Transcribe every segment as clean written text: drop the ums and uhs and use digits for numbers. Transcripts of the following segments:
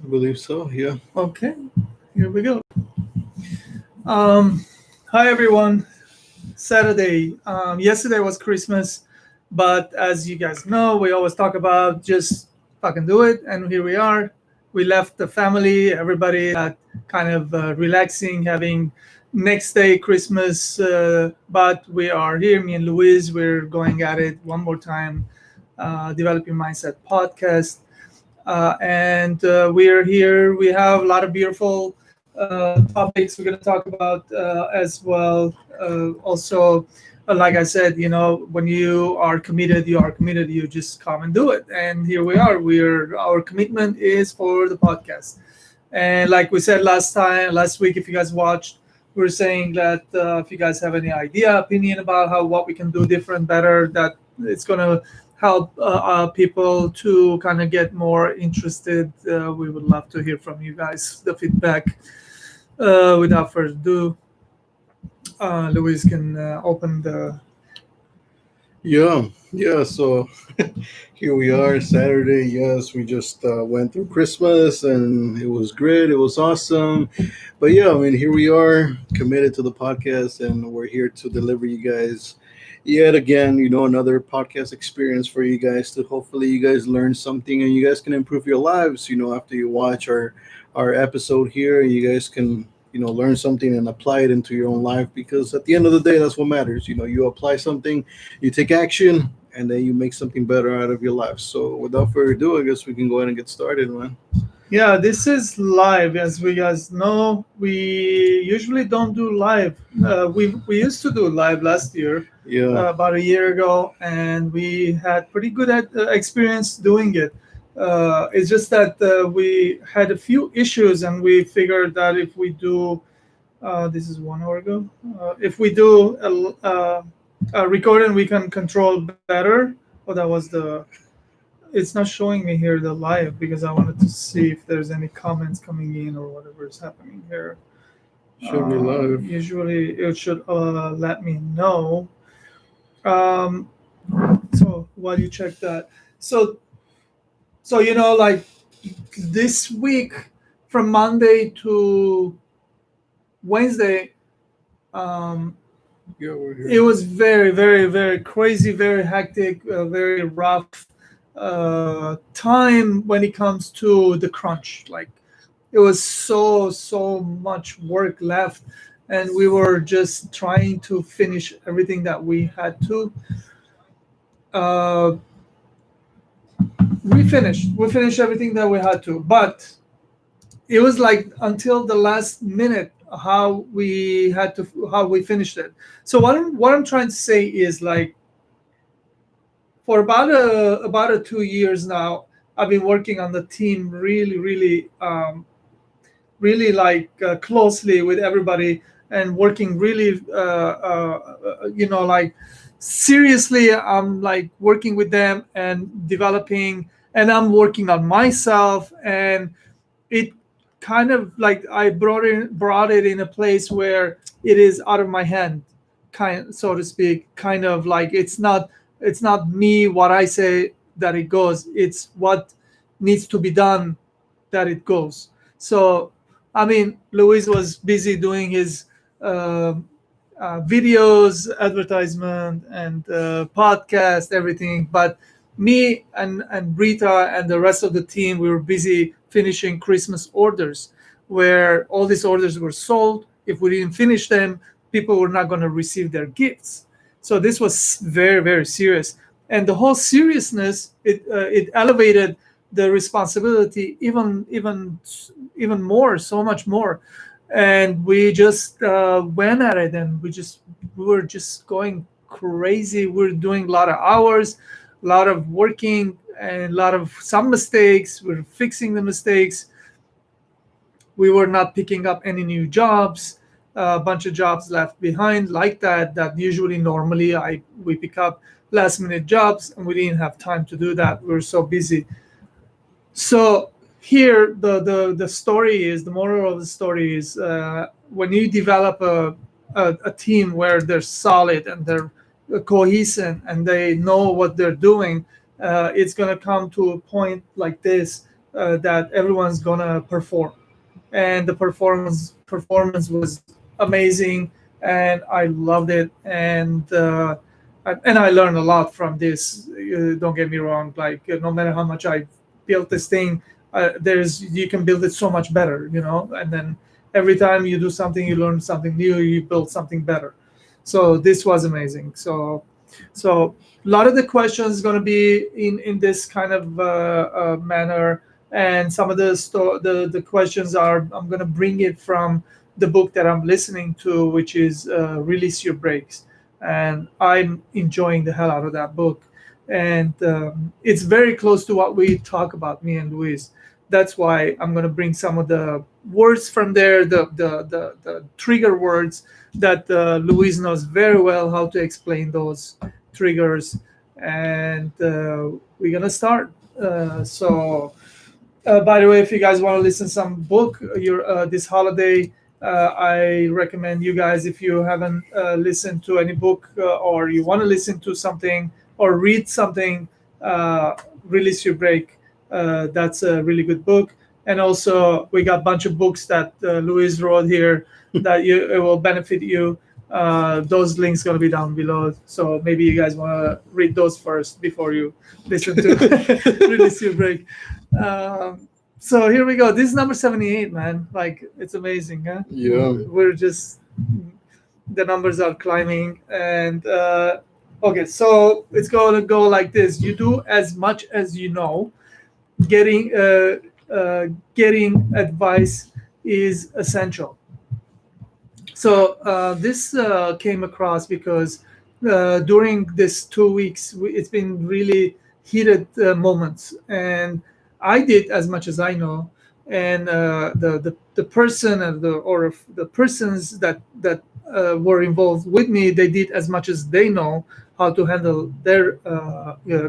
I believe so. Yeah. Okay, here we go. Um, Hi everyone. Saturday. Yesterday was Christmas, but as you guys know, we always talk about just fucking do it, and here we are. We left the family, everybody, kind of relaxing, having next day Christmas, but we are here. Me and Louise, we're going at it one more time, developing mindset podcast. And we are here. We have a lot of beautiful topics we're going to talk about as well. Also, like I said, when you are committed, you are committed. You just come and do it. And here we are. Our commitment is for the podcast. And like we said last week, if you guys watched, we were saying that if you guys have any idea, opinion about how what we can do different, better, that it's gonna help people to kind of get more interested. We would love to hear from you guys the feedback. Without further ado, Luis can open the. Yeah. Yeah. So here we are, Saturday. Yes, we just went through Christmas and it was great. It was awesome. But yeah, I mean, here we are, committed to the podcast, and we're here to deliver you guys yet again, another podcast experience for you guys to hopefully you guys learn something and you guys can improve your lives, after you watch our episode here, you guys can learn something and apply it into your own life, because at the end of the day, that's what matters. You apply something, you take action, and then you make something better out of your life. So without further ado, I guess we can go ahead and get started, man. Yeah, this is live. As we guys know, we usually don't do live. We used to do live last year, Yeah. about a year ago, and we had pretty good experience doing it. It's just that we had a few issues, and we figured that if we do, this is 1 hour ago. If we do a recording, we can control better. Oh, that was the. It's not showing me here the live because I wanted to see if there's any comments coming in or whatever is happening here. Should be live. Usually it should let me know. Um, so while you check that, so like this week from Monday to Wednesday, um, Yeah, we're it here. was very, very, very crazy, very hectic, very rough time when it comes to the crunch. Like it was so much work left, and we were just trying to finish everything that we had to. Uh, we finished everything that we had to, but it was like until the last minute how we finished it. So what I'm trying to say is, like, for about a 2 years now, I've been working on the team really, really, really, like, closely with everybody, and working really, like, seriously. I'm like working with them and developing, and I'm working on myself, and it kind of like I brought it in a place where it is out of my hand, kind, so to speak. Kind of like it's not me what I say that it goes. It's what needs to be done that it goes. So I mean, Luis was busy doing his uh, videos, advertisement, and podcast, everything. But me and Rita and the rest of the team, we were busy finishing Christmas orders, where all these orders were sold. If we didn't finish them, people were not going to receive their gifts. So this was very, very serious, and the whole seriousness, it elevated the responsibility even more, so much more. And we just went at it, and we were just going crazy. We are doing a lot of hours, a lot of working, and a lot of some mistakes. We're fixing the mistakes. We were not picking up any new jobs. A bunch of jobs left behind, like that usually normally I we pick up last minute jobs, and we didn't have time to do that. We were so busy. So here, the story is, the moral of the story is, when you develop a team where they're solid and they're cohesive and they know what they're doing, it's going to come to a point like this, that everyone's gonna perform, and the performance was amazing, and I loved it, and I learned a lot from this. Don't get me wrong, like no matter how much I built this thing, there's you can build it so much better, and then every time you do something, you learn something new, you build something better. So this was amazing. So a lot of the questions going to be in this kind of manner, and some of the questions are I'm going to bring it from the book that I'm listening to, which is Release Your Brakes, and I'm enjoying the hell out of that book, and it's very close to what we talk about, me and Luis. That's why I'm going to bring some of the words from there, the trigger words that Luis knows very well how to explain those triggers, and we're gonna start. By the way, if you guys want to listen to some book your this holiday, I recommend you guys, if you haven't listened to any book, or you want to listen to something or read something, uh, Release Your Break. That's a really good book. And also, we got a bunch of books that Luis wrote here that it will benefit you. Those links going to be down below. So maybe you guys want to read those first before you listen to Release Your Break. So here we go. This is number 78, man. Like, it's amazing, huh? Yeah. We're just, the numbers are climbing. And okay, so it's going to go like this. You do as much as you know. Getting getting advice is essential. So this came across because during this 2 weeks, it's been really heated moments, and I did as much as I know, and the person and the persons that were involved with me, they did as much as they know how to handle their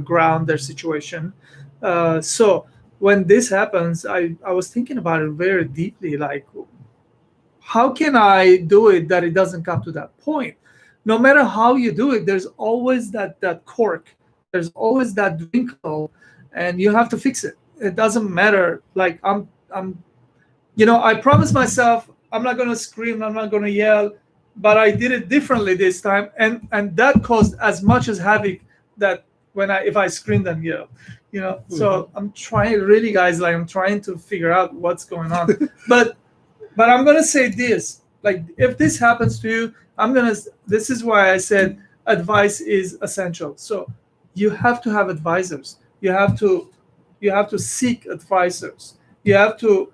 ground, their situation. So when this happens, I was thinking about it very deeply, like how can I do it that it doesn't come to that point? No matter how you do it, there's always that cork, there's always that wrinkle, and you have to fix it. It doesn't matter. Like I promised myself I'm not gonna scream, I'm not gonna yell, but I did it differently this time, and that caused as much as havoc that when I if I screamed and yelled. So I'm trying really, guys, like I'm trying to figure out what's going on. But I'm gonna say this: like, if this happens to you, This is why I said advice is essential. So you have to have advisors. You have to seek advisors. You have to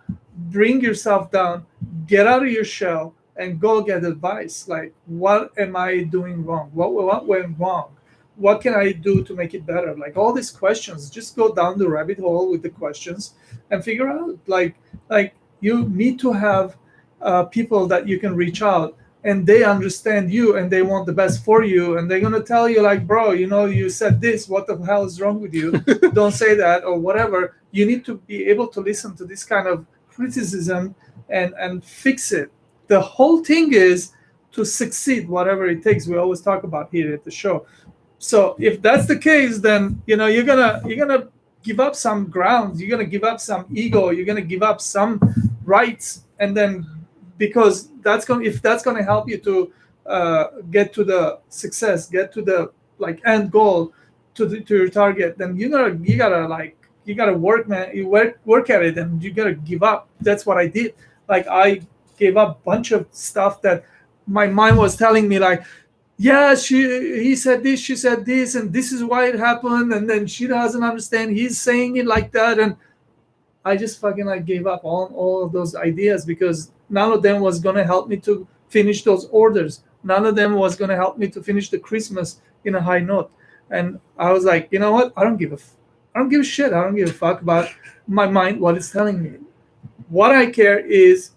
bring yourself down, get out of your shell, and go get advice. Like, what am I doing wrong? What went wrong? What can I do to make it better? Like all these questions, just go down the rabbit hole with the questions and figure out. Like you need to have people that you can reach out, and they understand you and they want the best for you, and they're going to tell you, like, bro, you said this, what the hell is wrong with you? Don't say that, or whatever. You need to be able to listen to this kind of criticism and fix it. The whole thing is to succeed, whatever it takes. We always talk about here at the show. So if that's the case, then you're gonna give up some ground, you're gonna give up some ego, you're gonna give up some rights, and then, because if that's gonna help you to get to the success, get to the like end goal, to your target, then you gotta work, man. You work at it, and you gotta give up. That's what I did. Like, I gave up a bunch of stuff that my mind was telling me, like, yeah, he said this, she said this, and this is why it happened, and then she doesn't understand, he's saying it like that. And I just fucking like gave up on all of those ideas, because none of them was gonna help me to finish those orders. None of them was gonna help me to finish the Christmas in a high note. And I was like, you know what? I don't give a shit. I don't give a fuck about my mind, what it's telling me. What I care is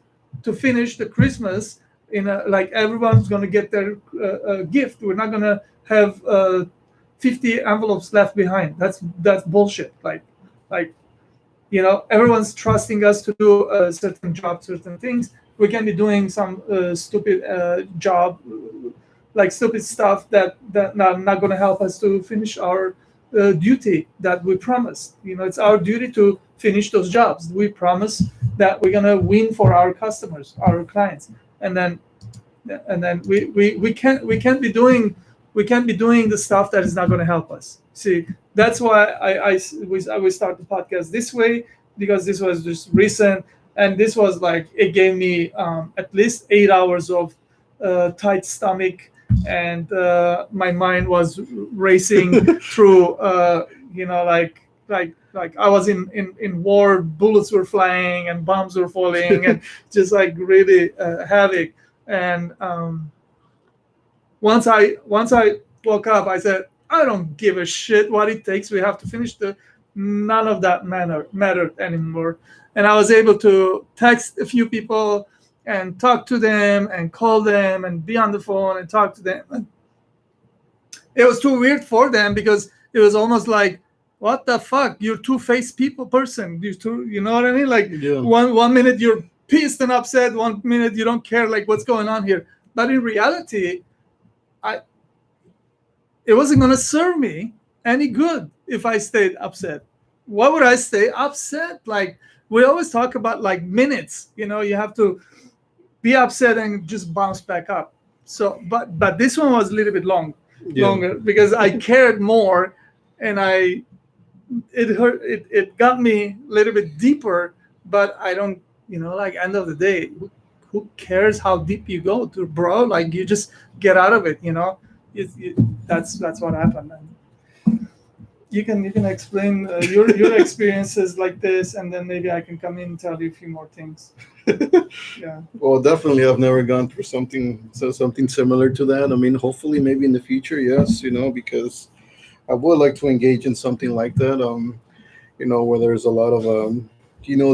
to finish the Christmas in a, like, everyone's gonna get their gift. We're not gonna have 50 envelopes left behind. That's bullshit. Like everyone's trusting us to do a certain job, certain things. We can be doing some stupid job, like stupid stuff that not going to help us to finish our duty that we promised. It's our duty to finish those jobs. We promise that we're gonna win for our customers, our clients, and then we can't be doing the stuff that is not going to help us. See, that's why we start the podcast this way, because this was just recent, and this was like it gave me at least 8 hours of tight stomach, and my mind was racing through like I was in war, bullets were flying and bombs were falling, and just like really havoc. And once I woke up, I said, I don't give a shit what it takes. We have to finish the. None of that mattered anymore, and I was able to text a few people and talk to them and call them and be on the phone and talk to them. And it was too weird for them because it was almost like, what the fuck? You're two-faced person. You know what I mean? Like Yeah. one minute you're pissed and upset, one minute you don't care, like what's going on here. But in reality, I it wasn't gonna serve me any good if I stayed upset. Why would I stay upset? Like we always talk about like minutes. You have to be upset and just bounce back up. So, but this one was a little bit Yeah. longer because I cared more, and it hurt. It got me a little bit deeper. But I don't, like end of the day, who cares how deep you go to, bro? Like you just get out of it. That's what happened. And you can explain your experiences like this, and then maybe I can come in and tell you a few more things. Yeah. Well, definitely, I've never gone through something similar to that. I mean, hopefully, maybe in the future, yes, because I would like to engage in something like that. Where there's a lot of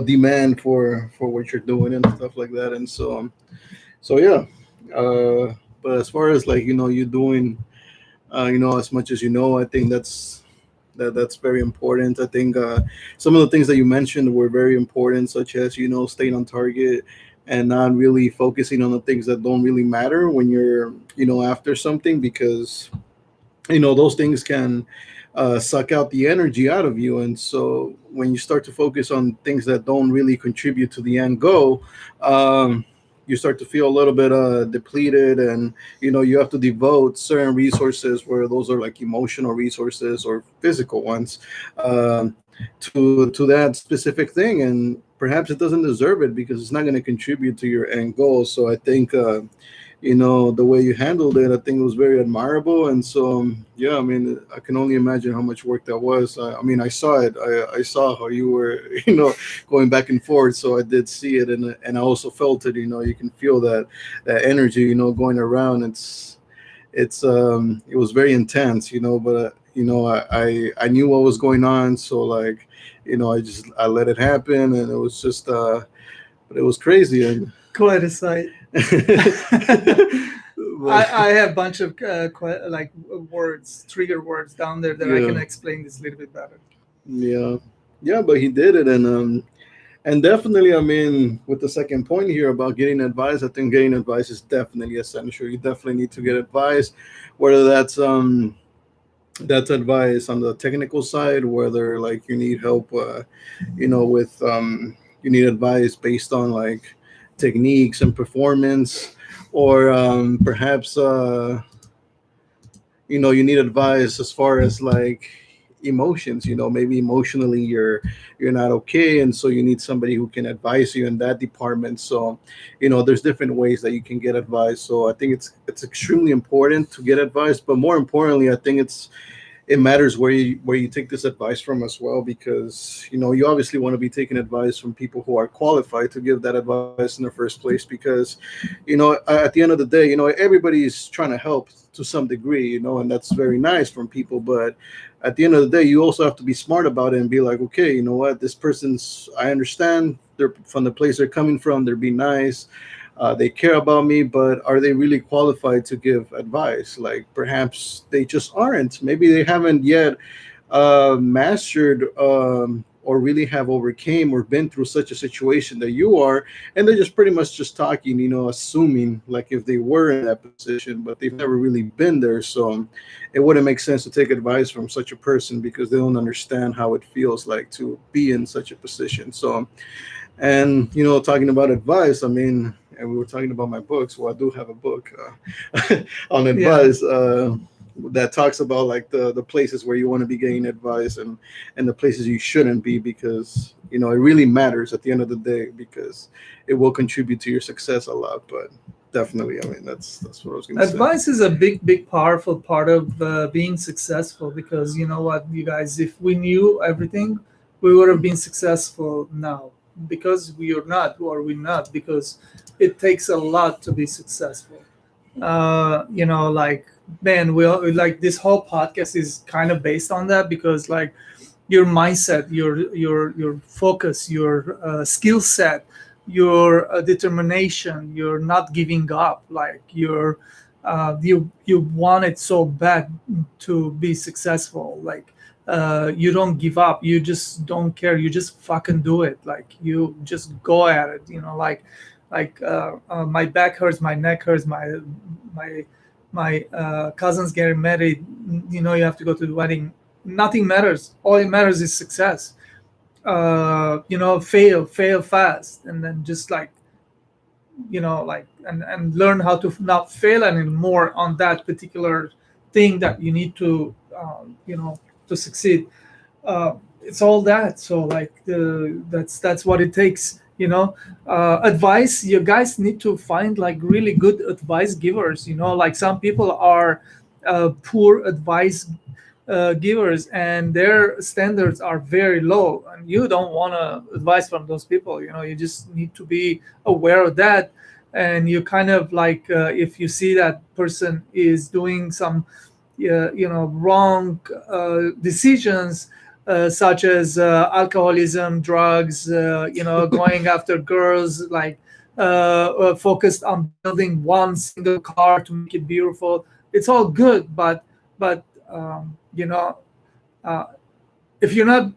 demand for what you're doing and stuff like that, and so yeah. But as far as like you doing, as much as I think that's very important. I think some of the things that you mentioned were very important, such as staying on target and not really focusing on the things that don't really matter when you're after something, because those things can suck out the energy out of you. And so when you start to focus on things that don't really contribute to the end goal, you start to feel a little bit depleted, and you have to devote certain resources, where those are like emotional resources or physical ones, to that specific thing, and perhaps it doesn't deserve it because it's not going to contribute to your end goal. So I think the way you handled it, I think it was very admirable. And so, yeah, I mean, I can only imagine how much work that was. I mean, I saw it. I saw how you were, going back and forth. So I did see it, and I also felt it. You can feel that energy, going around. It was very intense, but I knew what was going on. So like, I let it happen, and it was just, but it was crazy. And Quite a sight. but, I have a bunch of like words, trigger words down there that I can yeah. explain this a little bit better. Yeah, yeah, but he did it, and definitely, I mean, with the second point here about getting advice, I think getting advice is definitely essential. You definitely need to get advice, whether that's advice on the technical side, whether like you need help, with you need advice based on like techniques and performance, or perhaps you need advice as far as like emotions. Maybe emotionally you're not okay, and so you need somebody who can advise you in that department. So there's different ways that you can get advice. So I think it's extremely important to get advice, but more importantly, I think it matters where you take this advice from as well, because you obviously want to be taking advice from people who are qualified to give that advice in the first place, because at the end of the day, everybody's trying to help to some degree, and that's very nice from people. But at the end of the day, you also have to be smart about it and be like, okay, you know what, this person's, I understand they're from the place they're coming from, they're being nice, they care about me, but are they really qualified to give advice? Like perhaps they just aren't. Maybe they haven't yet mastered or really have overcame or been through such a situation that you are, and they're just pretty much just talking, assuming like if they were in that position, but they've never really been there. So it wouldn't make sense to take advice from such a person because they don't understand how it feels like to be in such a position. So, and talking about advice, I mean, and we were talking about my books. Well, I do have a book on Yeah. advice that talks about like the places where you want to be getting advice, and the places you shouldn't be, because it really matters at the end of the day, because it will contribute to your success a lot. But definitely, I mean, that's what I was gonna say. Advice is a big, powerful part of being successful, because you know what, you guys, if we knew everything, we would have been successful now. Because we are not, or we're not, because it takes a lot to be successful. Like, man, like this whole podcast is kind of based on that, because like your mindset, your focus, your skill set, your determination, you're not giving up, like you want it so bad to be successful, like you don't give up, you just don't care, you just fucking do it, like you just go at it, my back hurts, my neck hurts, my cousin's getting married, you have to go to the wedding. Nothing matters, all it matters is success. Fail fast, and then just like, and learn how to not fail anymore on that particular thing that you need to to succeed. It's all that. So like that's what it takes. Advice, you guys need to find like really good advice givers. Like some people are poor advice givers, and their standards are very low, and you don't want to advise from those people. You just need to be aware of that. And you kind of like, if you see that person is doing some wrong decisions, such as alcoholism, drugs, going after girls, like focused on building one single car to make it beautiful. It's all good, but uh, if you're not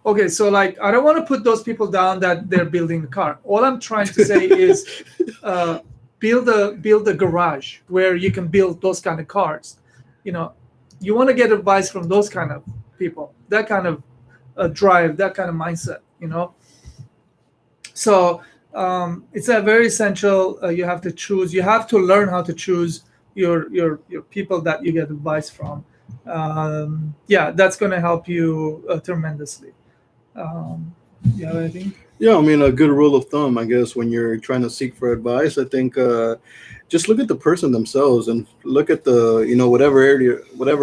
okay, so like, I don't want to put those people down that they're building a car. All I'm trying to say is, uh, build a garage where you can build those kind of cars. you know you want to get advice from those kind of people, that kind of drive, that kind of mindset. So it's a very essential. You have to choose. You have to learn how to choose your people that you get advice from. Yeah, that's going to help you tremendously. You have anything? Yeah, I mean, a good rule of thumb, I guess, when you're trying to seek for advice, I think just look at the person themselves and look at the, whatever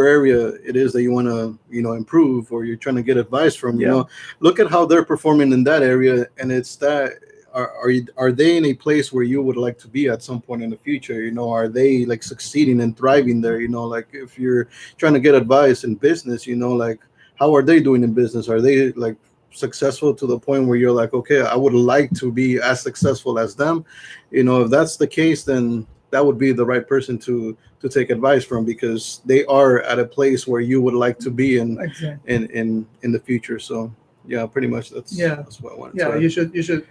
area it is that you want to, improve, or you're trying to get advice from. Yeah. Look at how they're performing in that area, and it's that. Are they in a place where you would like to be at some point in the future? Are they like succeeding and thriving there? Like if you're trying to get advice in business, like how are they doing in business? Are they like successful to the point where you're like, okay, I would like to be as successful as them? If that's the case, then that would be the right person to take advice from, because they are at a place where you would like to be in Exactly. in the future. So yeah, pretty much Yeah. that's what I wanted Yeah, to you should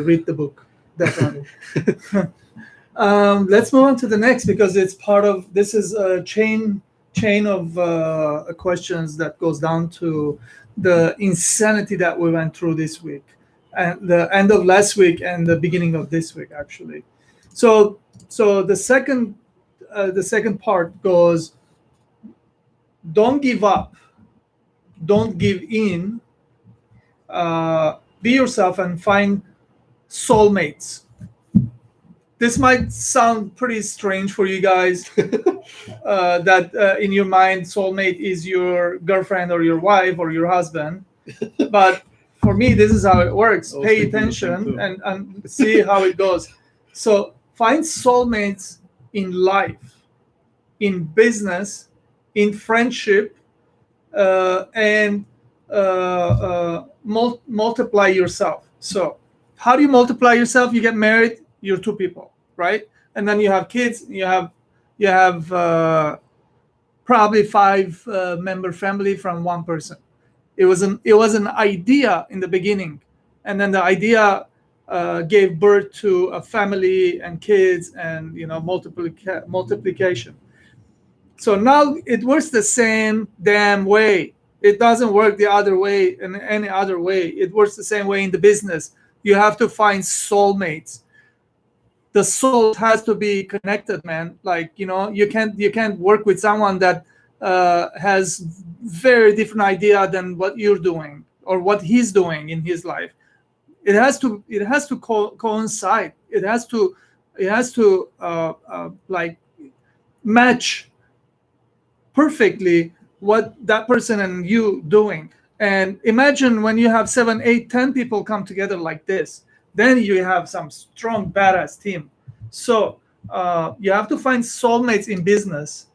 read the book, definitely. Let's move on to the next, because it's part of this is a chain of questions that goes down to the insanity that we went through this week, and the end of last week and the beginning of this week, actually. So the second part goes: don't give up, don't give in, be yourself and find soulmates. This might sound pretty strange for you guys, that in your mind soulmate is your girlfriend or your wife or your husband, but for me this is how it works. I was Pay thinking the same attention too. and see how it goes. So find soulmates in life, in business, in friendship, and multiply yourself. So, how do you multiply yourself? You get married, you're two people, right? And then you have kids. You have probably five member family from one person. It was an idea in the beginning, and then the idea gave birth to a family and kids, and multiplication. So now it works the same damn way. It doesn't work the other way in any other way. It works the same way in the business. You have to find soulmates. The souls has to be connected, man. Like, you can't work with someone that has very different idea than what you're doing or what he's doing in his life. It has to coincide. It has to like match perfectly what that person and you doing. And imagine when you have 7, 8, 10 people come together like this, then you have some strong badass team. So you have to find soulmates in business.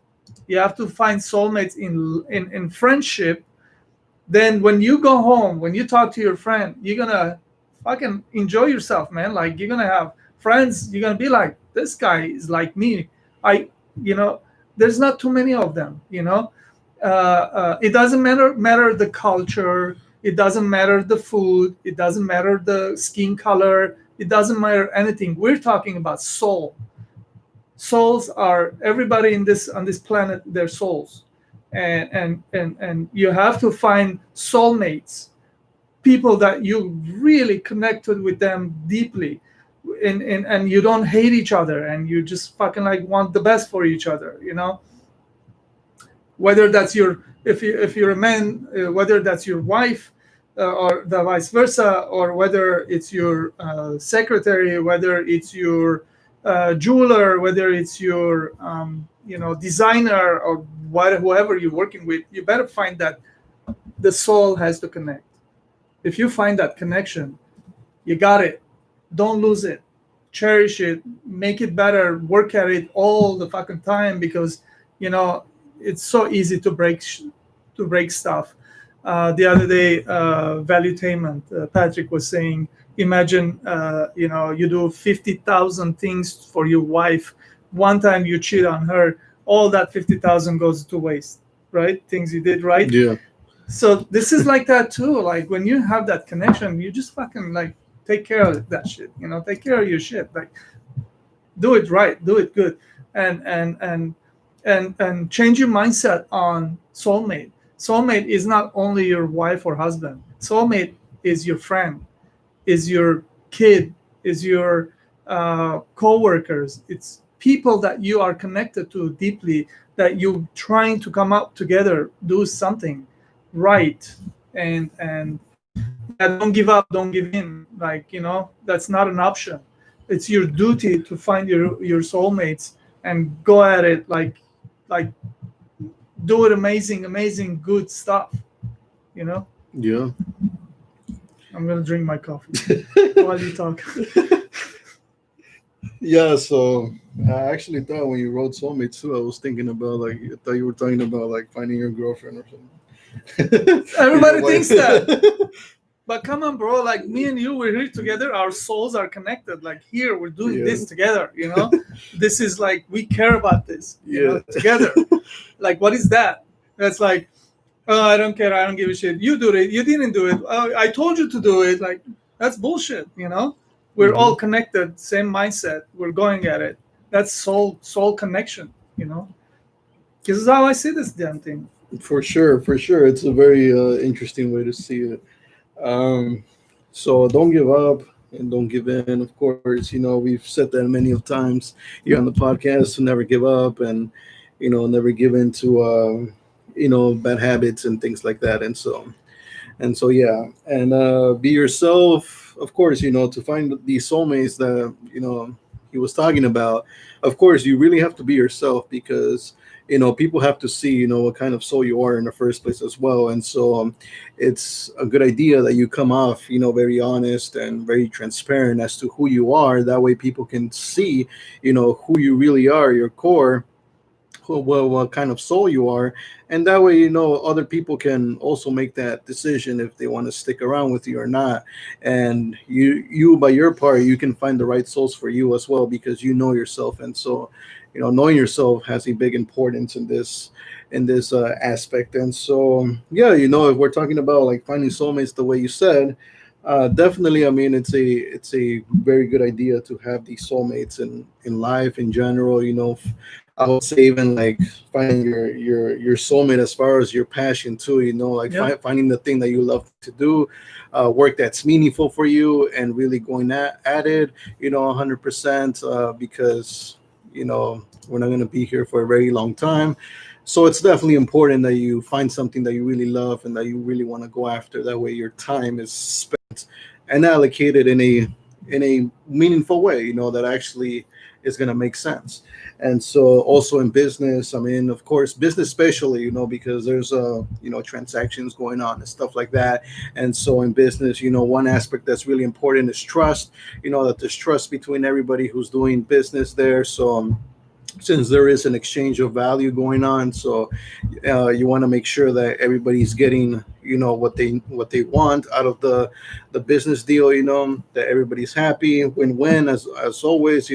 You have to find soulmates in friendship. Then when you go home, when you talk to your friend, you're gonna fucking enjoy yourself, man. Like, you're gonna have friends. You're gonna be like, this guy is like me. I, you know, there's not too many of them. It doesn't matter the culture. It doesn't matter the food. It doesn't matter the skin color. It doesn't matter anything. We're talking about soul. Souls are everybody in this on this planet. They're souls, and you have to find soulmates, people that you really connected with them deeply, and you don't hate each other, and you just fucking like want the best for each other. Whether that's your if you're a man, whether that's your wife, or the vice versa, or whether it's your secretary, whether it's your jeweler, whether it's your designer, or whoever you're working with. You better find that the soul has to connect. If you find that connection, you got it. Don't lose it. Cherish it. Make it better. Work at it all the fucking time, because it's so easy to break stuff. The other day, Valuetainment, Patrick was saying, imagine, you do 50,000 things for your wife. One time you cheat on her, all that 50,000 goes to waste, right? Things you did right. Yeah. So this is like that too. Like, when you have that connection, you just fucking like take care of that shit. Take care of your shit. Like, do it right, do it good, and change your mindset on soulmate. Soulmate is not only your wife or husband. Soulmate is your friend, is your kid, is your co-workers. It's people that you are connected to deeply, that you trying to come up together, do something right. And yeah, don't give up, don't give in. Like, that's not an option. It's your duty to find your soulmates and go at it, like do it amazing good stuff. Yeah. I'm gonna drink my coffee while you talk. Yeah, so I actually thought when you wrote soulmate too, I was thinking about, like, I thought you were talking about like finding your girlfriend or something. Everybody thinks that. But come on, bro. Like, me and you, we're here together. Our souls are connected. Like, here, we're doing this together. This is like, we care about this. Together. Like, what is that? That's like, oh, I don't care. I don't give a shit. You do it. You didn't do it. Oh, I told you to do it. Like, that's bullshit. We're all connected. Same mindset. We're going at it. That's soul connection. This is how I see this damn thing. For sure, for sure. It's a very interesting way to see it. Um, so don't give up and don't give in. Of course, we've said that many of times here on the podcast, to never give up, and never give in to bad habits and things like that. And so yeah, and be yourself. Of course, to find these soulmates that he was talking about. Of course, you really have to be yourself, because people have to see what kind of soul you are in the first place as well. And so it's a good idea that you come off very honest and very transparent as to who you are. That way people can see who you really are, your core, what kind of soul you are. And that way other people can also make that decision if they want to stick around with you or not. And you by your part, you can find the right souls for you as well, because you know yourself. And so knowing yourself has a big importance in this in this aspect. And so, yeah, if we're talking about like finding soulmates, the way you said, definitely. I mean, it's a very good idea to have these soulmates in life in general. I would say even like finding your soulmate as far as your passion too. Like Yeah. finding the thing that you love to do, work that's meaningful for you, and really going at it. 100%, because we're not going to be here for a very long time. So it's definitely important that you find something that you really love and that you really want to go after. That way, your time is spent and allocated in a meaningful way. That actually is going to make sense. And so, also in business, I mean, of course, business especially, because there's transactions going on and stuff like that. And so, in business, one aspect that's really important is trust. That there's trust between everybody who's doing business there. So. Since there is an exchange of value going on, so you want to make sure that everybody's getting what they want out of the business deal, that everybody's happy, win-win, as always.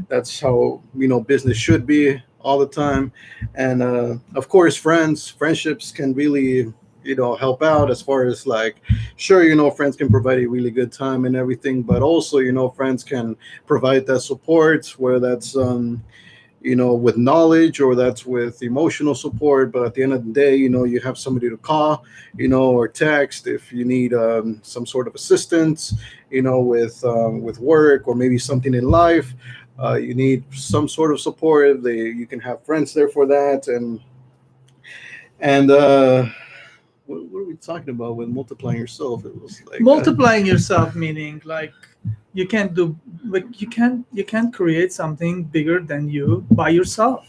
That's how business should be all the time. And of course, friendships can really help out, as far as like, sure, friends can provide a really good time and everything, but also friends can provide that support, where that's with knowledge, or that's with emotional support. But at the end of the day, you have somebody to call, or text if you need some sort of assistance, with work, or maybe something in life. You need some sort of support. You can have friends there for that. And what are we talking about with multiplying yourself? It was like Multiplying yourself, meaning like you can't do, like you can't create something bigger than you by yourself.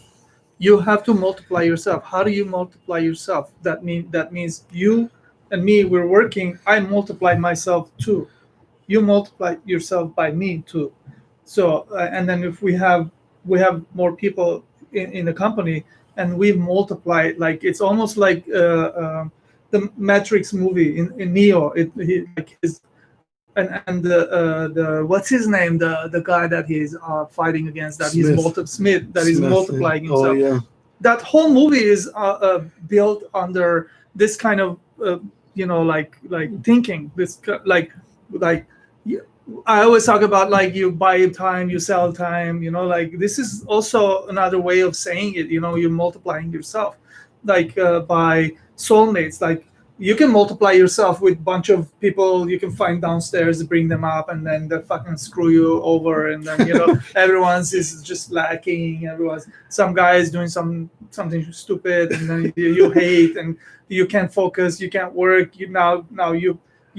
You have to multiply yourself. How do you multiply yourself? That means you and me, we're working. I multiplied myself too. You multiply yourself by me too. So and then if we have more people in the company, and we multiply, like it's almost like the Matrix movie in Neo. Like his and the what's his name, the guy that he's fighting against, that he's Smith. Smith, that is Smith. multiplying Oh himself. yeah. That whole movie is built under this kind of like thinking, like you- I always talk about, like, you buy time, you sell time, like this is also another way of saying it. You're multiplying yourself, like by soulmates. Like you can multiply yourself with a bunch of people you can find downstairs, bring them up, and then they fucking screw you over, and then everyone's is just lacking. Everyone's, some guy is doing something stupid, and then you hate, and you can't focus, you can't work. You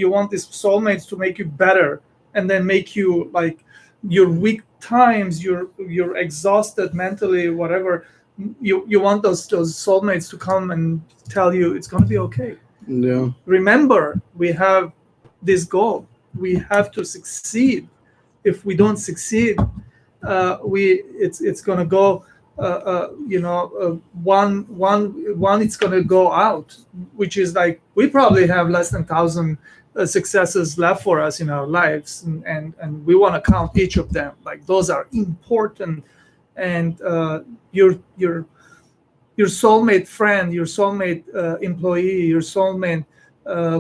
want these soulmates to make you better, and then make you like your weak times, you're exhausted mentally, whatever. You want those soulmates to come and tell you it's going to be okay. Yeah. Remember, we have this goal. We have to succeed. If we don't succeed, we it's going to go. One it's going to go out, which is like we probably have less than 1,000 successes left for us in our lives, and we want to count each of them. Like those are important, and your soulmate friend, your soulmate employee, your soulmate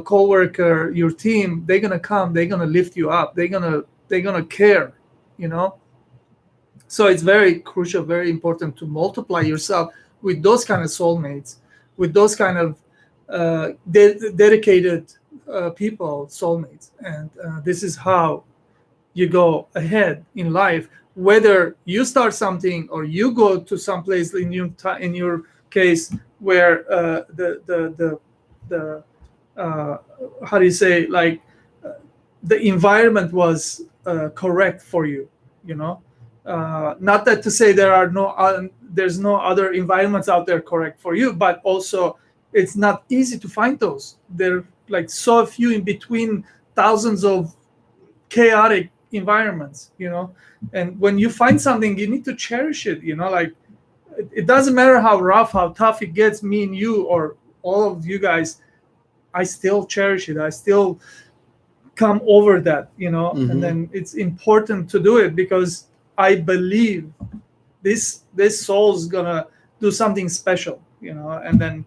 coworker, your team, they're gonna come, they're gonna lift you up, they're gonna care, you know. So it's very crucial, very important to multiply yourself with those kind of soulmates, with those kind of dedicated people, soulmates, and this is how you go ahead in life. Whether you start something or you go to some place, in your case, where the how do you say, like the environment was correct for you, you know. Not that to say there's no other environments out there correct for you, but also it's not easy to find those. They're like so few in between thousands of chaotic environments, you know. And when you find something, you need to cherish it, you know. Like it doesn't matter how rough, how tough it gets, me and you, or all of you guys, I still cherish it. I still come over that, you know. And Hmm. then it's important to do it because I believe this soul's gonna do something special, And then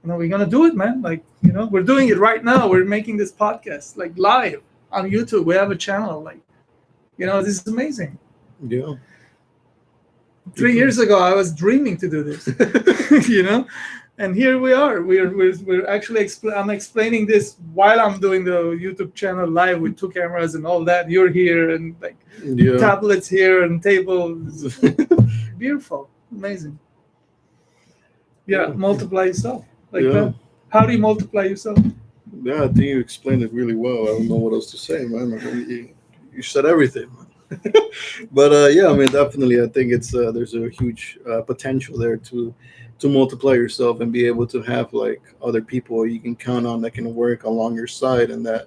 we're gonna do it, man. Like, we're doing it right now. We're making this podcast like live on YouTube. We have a channel. Like, this is amazing. Yeah. 3 years ago, I was dreaming to do this, and here we are. We're actually I'm explaining this while I'm doing the YouTube channel live with two cameras and all that. You're here, and like Yeah. tablets here and tables. Beautiful, amazing. Yeah, multiply yourself like Yeah. that. How do you multiply yourself? Yeah, I think you explained it really well. I don't know what else to say, man. I mean, you said everything, man. But yeah, I mean, definitely, I think it's there's a huge potential there to multiply yourself and be able to have like other people you can count on that can work along your side and that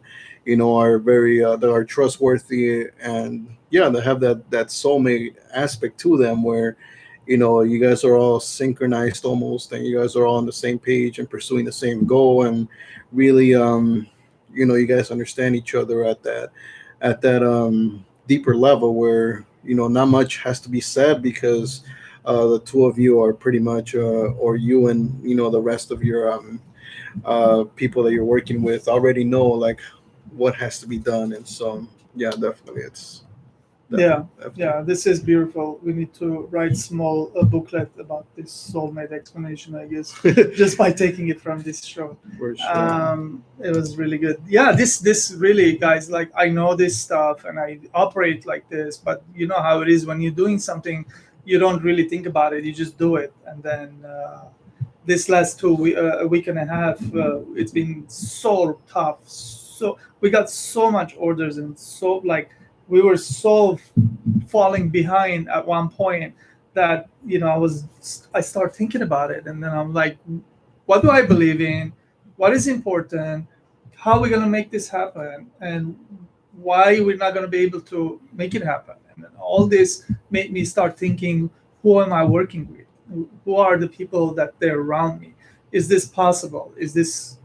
are very that are trustworthy, and yeah, they have that soulmate aspect to them where you guys are all synchronized almost, and you guys are all on the same page and pursuing the same goal, and really you guys understand each other at that deeper level where not much has to be said because the two of you are pretty much or you and the rest of your people that you're working with already know like what has to be done. And so yeah, definitely it's Yeah, definitely yeah, this is beautiful. We need to write small booklet about this soulmate explanation, I guess, just by taking it from this show. for sure. It was really good. Yeah, this really, guys. Like, I know this stuff and I operate like this, but you know how it is when you're doing something, you don't really think about it. You just do it, and then this last a week and a half, it's been so tough. So we got so much orders, and so like we were so falling behind at one point that I start thinking about it, and then I'm like, what do I believe in? What is important? How are we gonna make this happen? And why we're not gonna be able to make it happen? And then all this made me start thinking, who am I working with? Who are the people that they're around me? Is this possible? Is this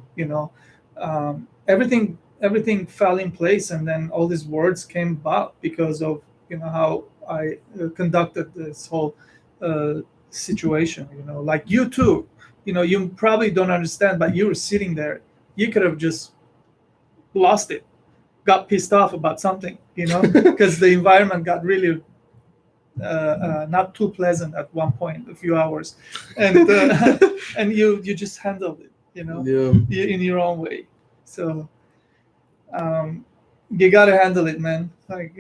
everything fell in place, and then all these words came about because of how I conducted this whole uh, situation. Like you too. You probably don't understand, but you were sitting there. You could have just lost it, got pissed off about something, because the environment got really not too pleasant at one point, a few hours, and and you just handled it, Yeah. in your own way. So you gotta handle it, man. Like,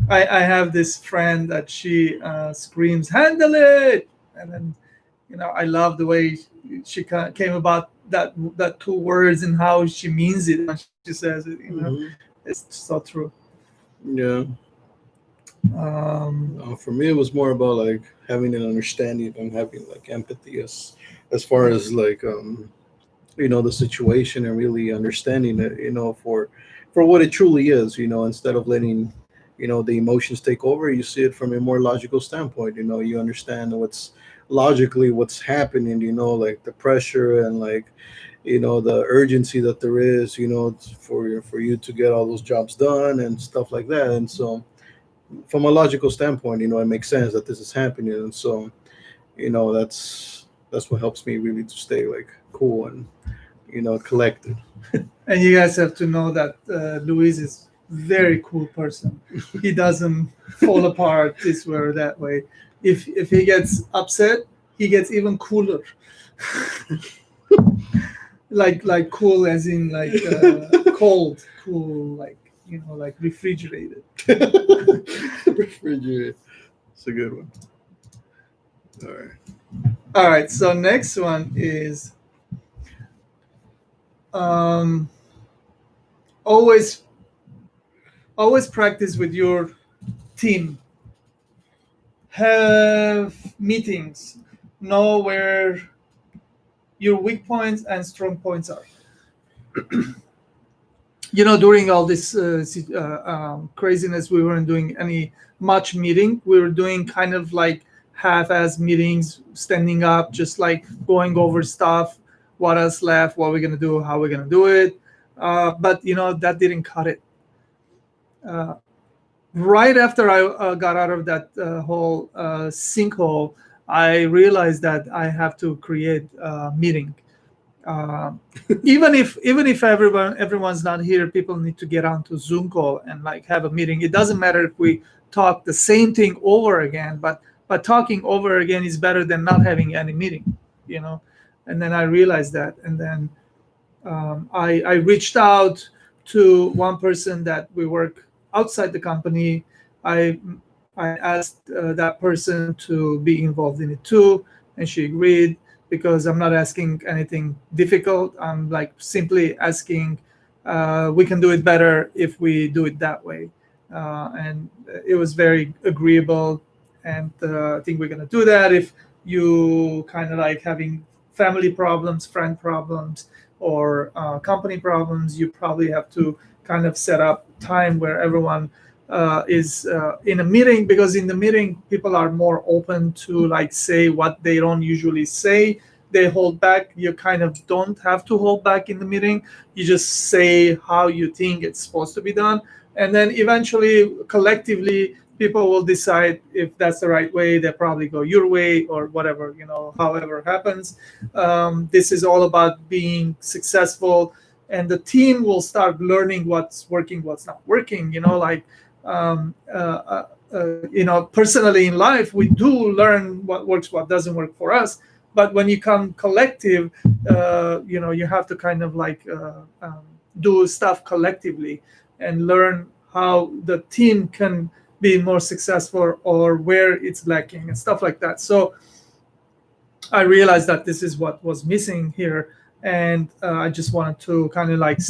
I have this friend that she screams, "Handle it!" And then, I love the way she came about that two words and how she means it when she says it. Hmm. It's so true. Yeah. Um, For me, it was more about like having an understanding and having like empathy as far as like the situation, and really understanding it for what it truly is, instead of letting the emotions take over. You see it from a more logical standpoint. You understand what's happening, like the pressure and like the urgency that there is, for you to get all those jobs done and stuff like that. And so from a logical standpoint, it makes sense that this is happening. And so that's what helps me really to stay like cool and collected. and you guys have to know that Luis is very cool person. He doesn't fall apart this way or that way. If he gets upset, he gets even cooler. Like cool as in like cold, cool, like like refrigerated. Refrigerator. It's a good one. All right. All right, so next one is um, always always practice with your team. Have meetings. Know where your weak points and strong points are. During all this craziness, we weren't doing any much meeting. We were doing kind of like half-ass meetings, standing up, just like going over stuff, what else left, what we're gonna do, how we're gonna do it. But that didn't cut it. Uh, right after I got out of that whole sinkhole, I realized that I have to create a meeting. uh, even if everyone's not here, people need to get onto Zoom call and like have a meeting. It doesn't matter if we talk the same thing over again, but talking over again is better than not having any meeting, you know. And then I realized that, and then I reached out to one person that we work outside the company. I asked that person to be involved in it too, and she agreed, because I'm not asking anything difficult. I'm like simply asking, we can do it better if we do it that way. And it was very agreeable, and I think we're gonna do that. If you kind of like having family problems, friend problems, or company problems, you probably have to kind of set up time where everyone is in a meeting, because in the meeting people are more open to like say what they don't usually say. They hold back. You kind of don't have to hold back in the meeting. You just say how you think it's supposed to be done, and then eventually collectively people will decide if that's the right way. They probably go your way or whatever, you know, however happens. This is all about being successful, and the team will start learning what's working, what's not working. You know, like you know, personally in life, we do learn what works, what doesn't work for us. But when you come collective, you know, you have to kind of like do stuff collectively and learn how the team can be more successful or where it's lacking and stuff like that. So I realized that this is what was missing here, and I just wanted to kind of like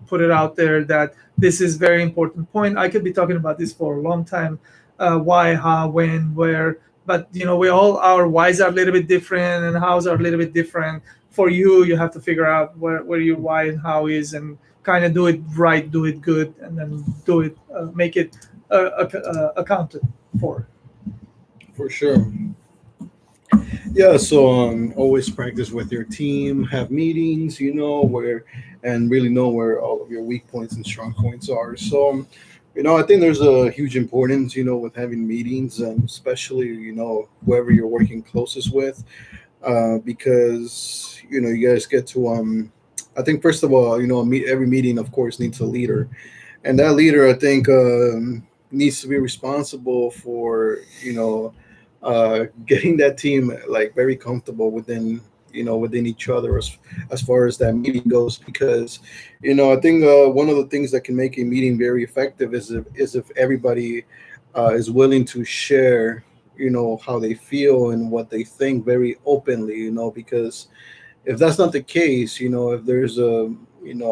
put it out there that this is very important point. I could be talking about this for a long time, why, how, when, where, but you know, we all, our whys are a little bit different and hows are a little bit different. For you, you have to figure out where your why and how is, and kind of do it right, do it good, and then do it, make it accounted for. For sure. Yeah, so always practice with your team, have meetings, where, and really know where all of your weak points and strong points are. So, I think there's a huge importance, with having meetings, and especially, whoever you're working closest with, because, you guys get to, I think, first of all, every meeting, of course, needs a leader. And that leader, I think, needs to be responsible for, getting that team like very comfortable within each other, as far as that meeting goes, because I think one of the things that can make a meeting very effective is if everybody is willing to share how they feel and what they think very openly, because if that's not the case, if there's a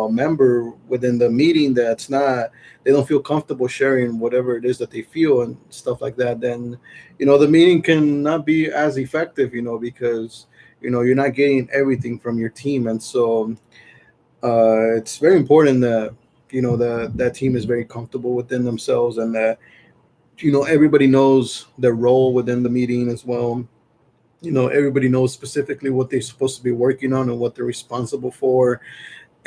member within the meeting that's not, they don't feel comfortable sharing whatever it is that they feel and stuff like that, then the meeting can not be as effective, because you're not getting everything from your team. And so it's very important that that team is very comfortable within themselves, and that everybody knows their role within the meeting as well. Everybody knows specifically what they're supposed to be working on and what they're responsible for.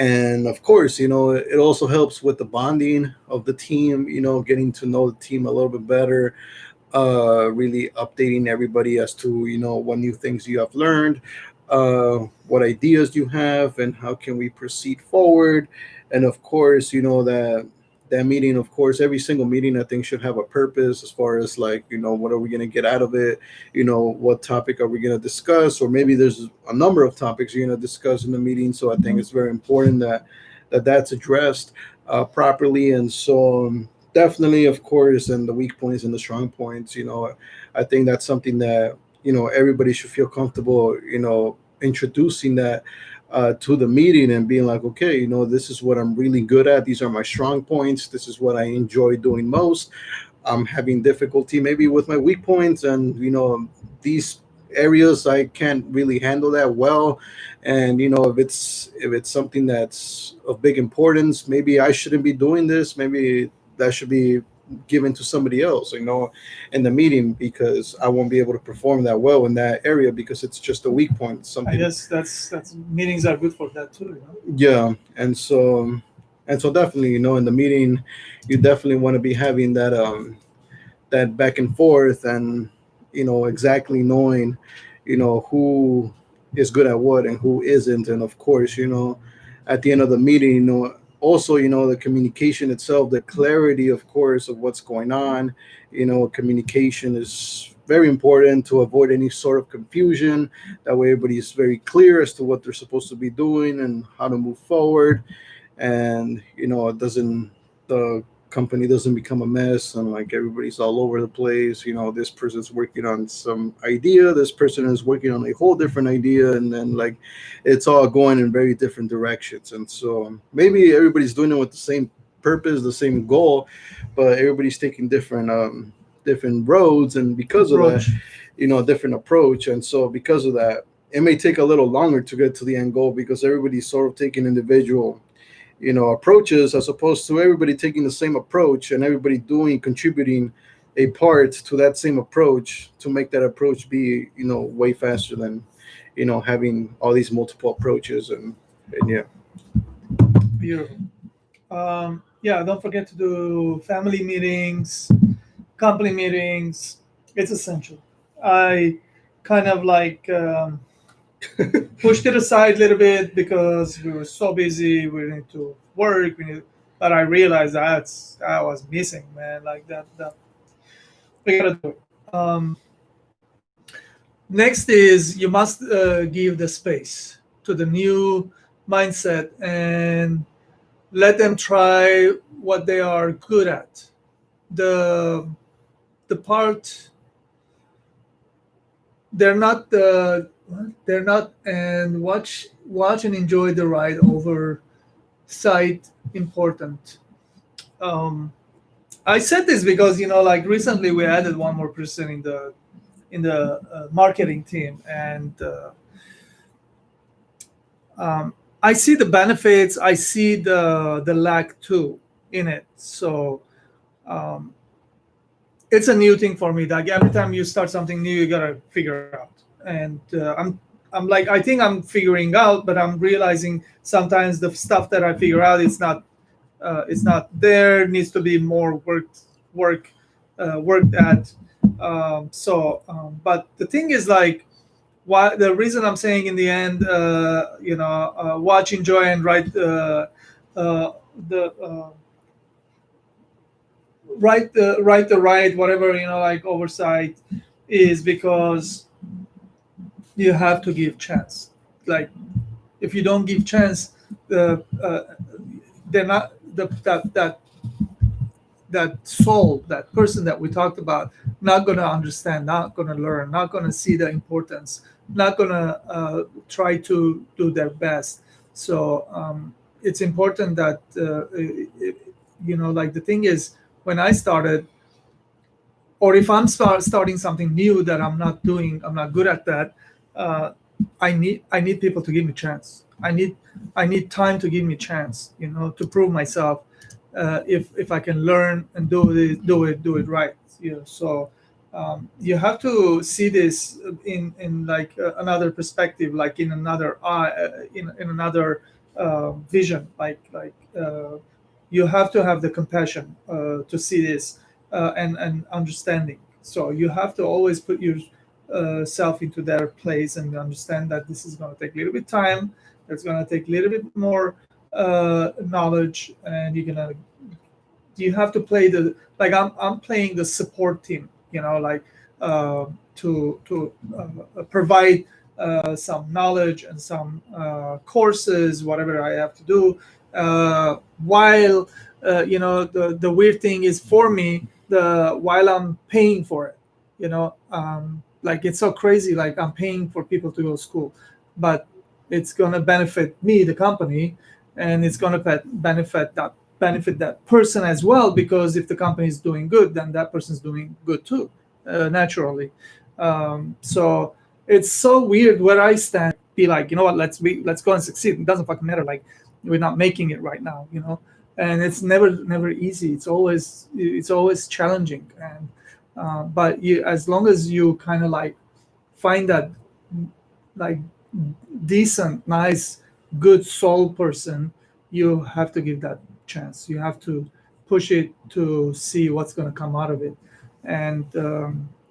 And of course, it also helps with the bonding of the team, getting to know the team a little bit better, really updating everybody as to what new things you have learned, what ideas you have, and how can we proceed forward. And of course, that meeting, of course, every single meeting, I think, should have a purpose, as far as like what are we going to get out of it, what topic are we going to discuss, or maybe there's a number of topics you're going to discuss in the meeting. So I think it's very important that's addressed properly. And so definitely, of course, and the weak points and the strong points, I think that's something that everybody should feel comfortable introducing that to the meeting, and being like, okay, this is what I'm really good at, these are my strong points, this is what I enjoy doing most. I'm having difficulty maybe with my weak points, and these areas I can't really handle that well. And if it's something that's of big importance, maybe I shouldn't be doing this, maybe that should be given to somebody else, in the meeting, because I won't be able to perform that well in that area, because it's just a weak point, I something. guess that's meetings are good for that too, you know. Yeah. And so definitely, in the meeting, you definitely want to be having that back and forth, and exactly knowing, who is good at what and who isn't. And of course, at the end of the meeting, also, the communication itself, the clarity, of course, of what's going on. Communication is very important to avoid any sort of confusion. That way, everybody is very clear as to what they're supposed to be doing and how to move forward. And it doesn't the company doesn't become a mess and like everybody's all over the place. This person's working on some idea, this person is working on a whole different idea, and then like it's all going in very different directions. And so maybe everybody's doing it with the same purpose, the same goal, but everybody's taking different roads, and because of that, approach. different approach. And so because of that, it may take a little longer to get to the end goal because everybody's sort of taking individual approaches, as opposed to everybody taking the same approach and everybody doing contributing a part to that same approach to make that approach be way faster than having all these multiple approaches. And yeah. Beautiful. Yeah, don't forget to do family meetings, company meetings. It's essential. I kind of like pushed it aside a little bit because we were so busy. We need to work. But I realized I was missing, man. Like that we gotta do it. Next is you must give the space to the new mindset and let them try what they are good at. The the part they're not and watch and enjoy the ride over sight important. Um, I said this because like recently we added one more person in the marketing team, and I see the benefits. I see the lack too in it. So um, it's a new thing for me. Like every time you start something new, you gotta figure out. And I'm like I think I'm figuring out, but I'm realizing sometimes the stuff that I figure out it's not there. Needs to be more work worked at. But the thing is like why the reason I'm saying in the end, watch, enjoy, and write the write the right whatever like oversight is because you have to give chance. Like if you don't give chance, they're not that soul, that person that we talked about, not going to understand, not going to learn, not going to see the importance, not going to try to do their best. So it's important that like the thing is when I started, or if I'm starting something new that I'm not doing, I'm not good at that. Uh, I need people to give me a chance. I need time to give me a chance, to prove myself. If I can learn and do it right. So you have to see this in like another perspective, like in another eye, in another vision. You have to have the compassion to see this and understanding. So you have to always put yourself into their place and understand that this is going to take a little bit time. It's going to take a little bit more knowledge, and you have to play the like I'm playing the support team. Like to provide some knowledge and some courses, whatever I have to do. While the weird thing is for me, the while I'm paying for it, like it's so crazy. Like I'm paying for people to go to school, but it's gonna benefit me, the company, and it's gonna benefit that person as well, because if the company is doing good, then that person's doing good too, naturally. So it's so weird where I stand. Be like, what? Let's go and succeed. It doesn't fucking matter. Like we're not making it right now, and it's never easy. It's always challenging, and but as long as you kind of like find that like decent, nice, good soul person, you have to give that chance. You have to push it to see what's going to come out of it. And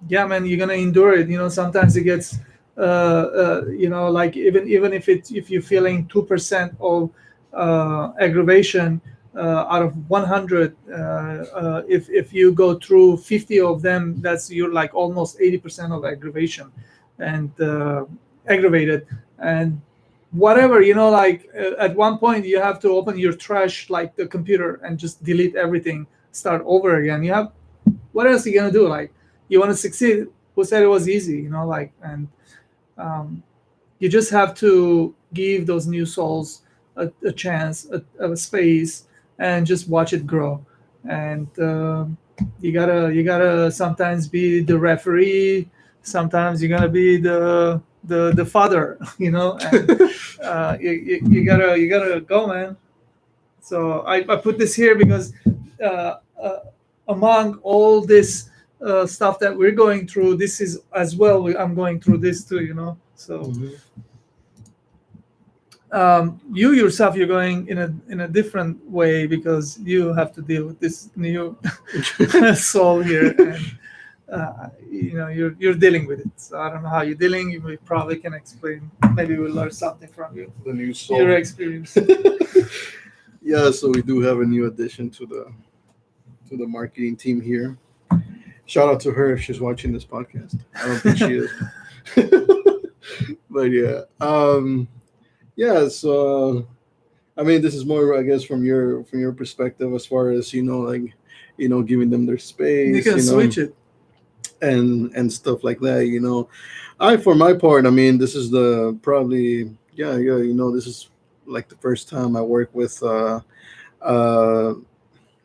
yeah, man, you're gonna endure it. Sometimes it gets, like even if you're feeling 2% of aggravation out of 100, if you go through 50 of them, that's you're like almost 80% of aggravation, and aggravated, and whatever, like at one point you have to open your trash like the computer and just delete everything, start over again. What else are you gonna do? Like, you want to succeed? Who said it was easy? Like, and um, you just have to give those new souls a chance, a space, and just watch it grow. And you gotta sometimes be the referee. Sometimes you're gonna be the father. And you gotta go, man. So I put this here because uh, uh, among all this stuff that we're going through, this is as well. I'm going through this too, So Hmm. you yourself, you're going in a different way because you have to deal with this new soul here, and you're dealing with it. So I don't know how you're dealing. You probably can explain. Maybe we'll learn something from you, The new your soul. experience. Yeah, so we do have a new addition to the marketing team here. Shout out to her if she's watching this podcast. I don't think she is, but yeah, yeah. So I mean, this is more, I guess, from your perspective, as far as like giving them their You space, can switch it. and stuff like that. I, for my part, I mean, this is the probably, yeah, this is like the first time I work with uh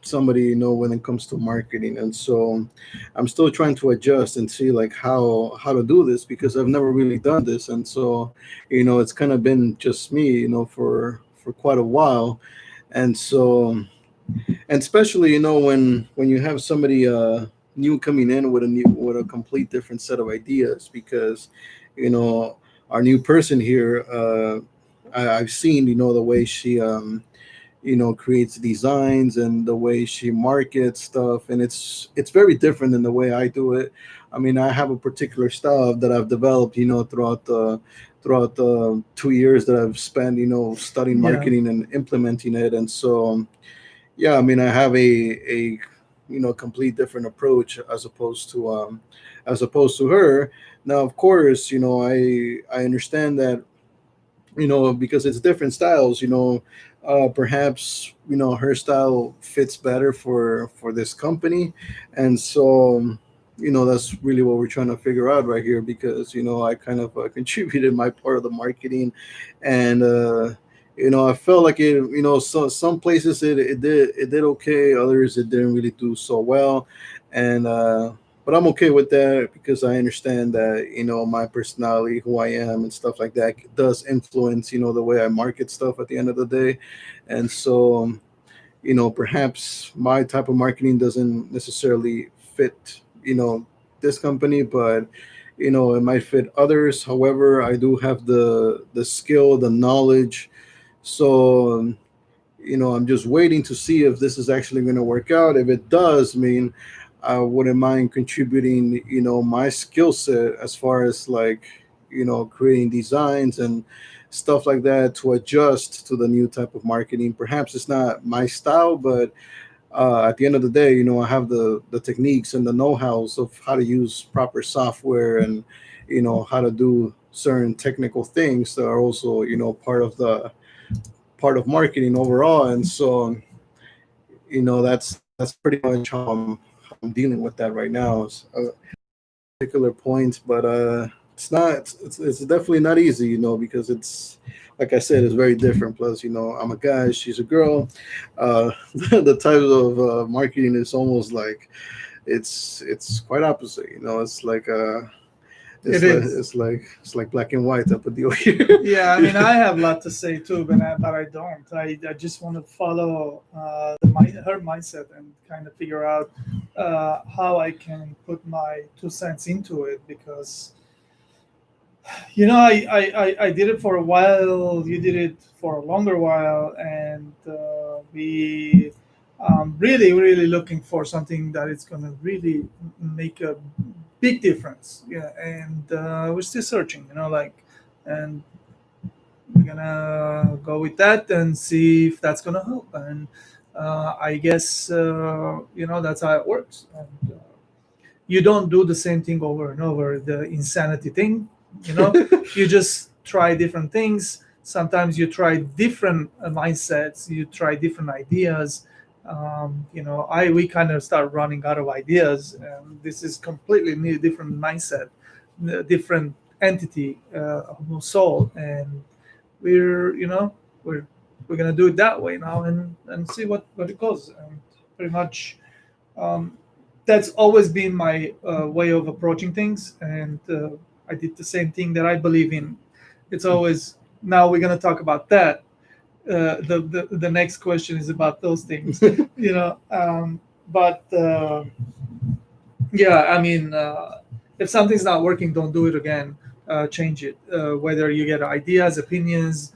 somebody, when it comes to marketing, and so I'm still trying to adjust and see like how to do this, because I've never really done this. And so it's kind of been just me, for quite a while. And so, and especially, when you have somebody new coming in with a complete different set of ideas, because you know our new person here, I've seen, the way she creates designs, and the way she markets stuff, and it's very different than the way I do it. I mean, I have a particular style that I've developed, throughout the 2 years that I've spent, studying Yeah. marketing and implementing it. And so, yeah, I mean, I have a complete different approach, as opposed to her. Now, of course, I understand that, because it's different styles. Perhaps, her style fits better for this company. And so, that's really what we're trying to figure out right here, because I kind of contributed my part of the marketing. And I felt like it, so some places it did okay, others it didn't really do so well. And but I'm okay with that, because I understand that, my personality, who I am, and stuff like that does influence, the way I market stuff at the end of the day. And so, perhaps my type of marketing doesn't necessarily fit, this company, but it might fit others. However, I do have the skill, the knowledge. So, I'm just waiting to see if this is actually going to work out. If it does, I mean, I wouldn't mind contributing, my skill set, as far as like, creating designs and stuff like that, to adjust to the new type of marketing. Perhaps it's not my style, but at the end of the day, I have the techniques and the know-hows of how to use proper software, and how to do certain technical things that are also, part of marketing overall. And so, that's pretty much how I'm dealing with that right now. It's a particular point, but it's not it's definitely not easy, because it's, like I said, it's very different. Plus, I'm a guy, she's a girl. The type of marketing is almost like it's quite opposite. It's like It it's like is. it's like black and white type of deal here. Yeah, I mean, I have a lot to say too, but I don't. I just want to follow her mindset and kind of figure out how I can put my 2 cents into it, because I did it for a while. You did it for a longer while, and we really, really looking for something that is going to really make a big difference. Yeah, and we're still searching, and we're gonna go with that and see if that's gonna help. And I guess that's how it works. And you don't do the same thing over and over. The insanity thing, you just try different things. Sometimes you try different mindsets. You try different ideas. I we kind of start running out of ideas. This is completely new, different mindset, different entity, soul, and we're you know we're gonna do it that way now and see what it goes. And pretty much, um, that's always been my way of approaching things, and I did the same thing that I believe in. It's always, now we're gonna talk about that. The next question is about those things, but yeah, I mean, if something's not working, don't do it again. Change it. Whether you get ideas, opinions,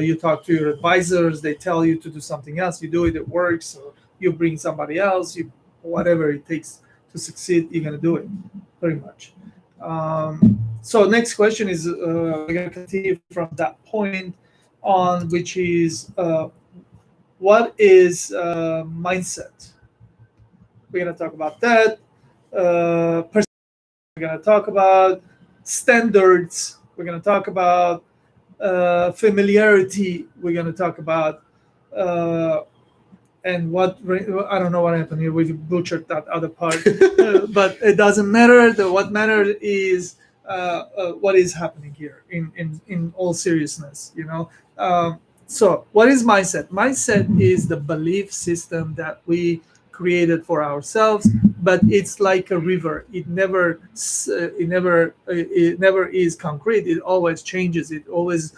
you talk to your advisors, they tell you to do something else, you do it, it works, or you bring somebody else, whatever it takes to succeed, you're gonna do it, pretty much. So next question is, we're gonna continue from that point on, which is, what is mindset? We're gonna talk about that. We're going to talk about standards. We're going to talk about familiarity. We're going to talk about uh, and what I don't know what happened here. We butchered that other part, but it doesn't matter. What matters is what is happening here in all seriousness. So, what is mindset? Mindset is the belief system that we created for ourselves, but it's like a river. It never is concrete. It always changes. It always,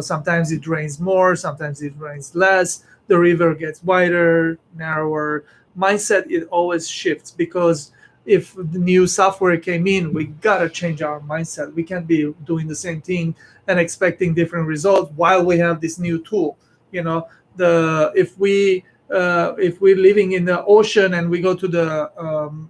sometimes it rains more, sometimes it rains less. The river gets wider, narrower. Mindset, it always shifts, because if the new software came in, we gotta change our mindset. We can't be doing the same thing and expecting different results while we have this new tool. The if we're living in the ocean and we go to the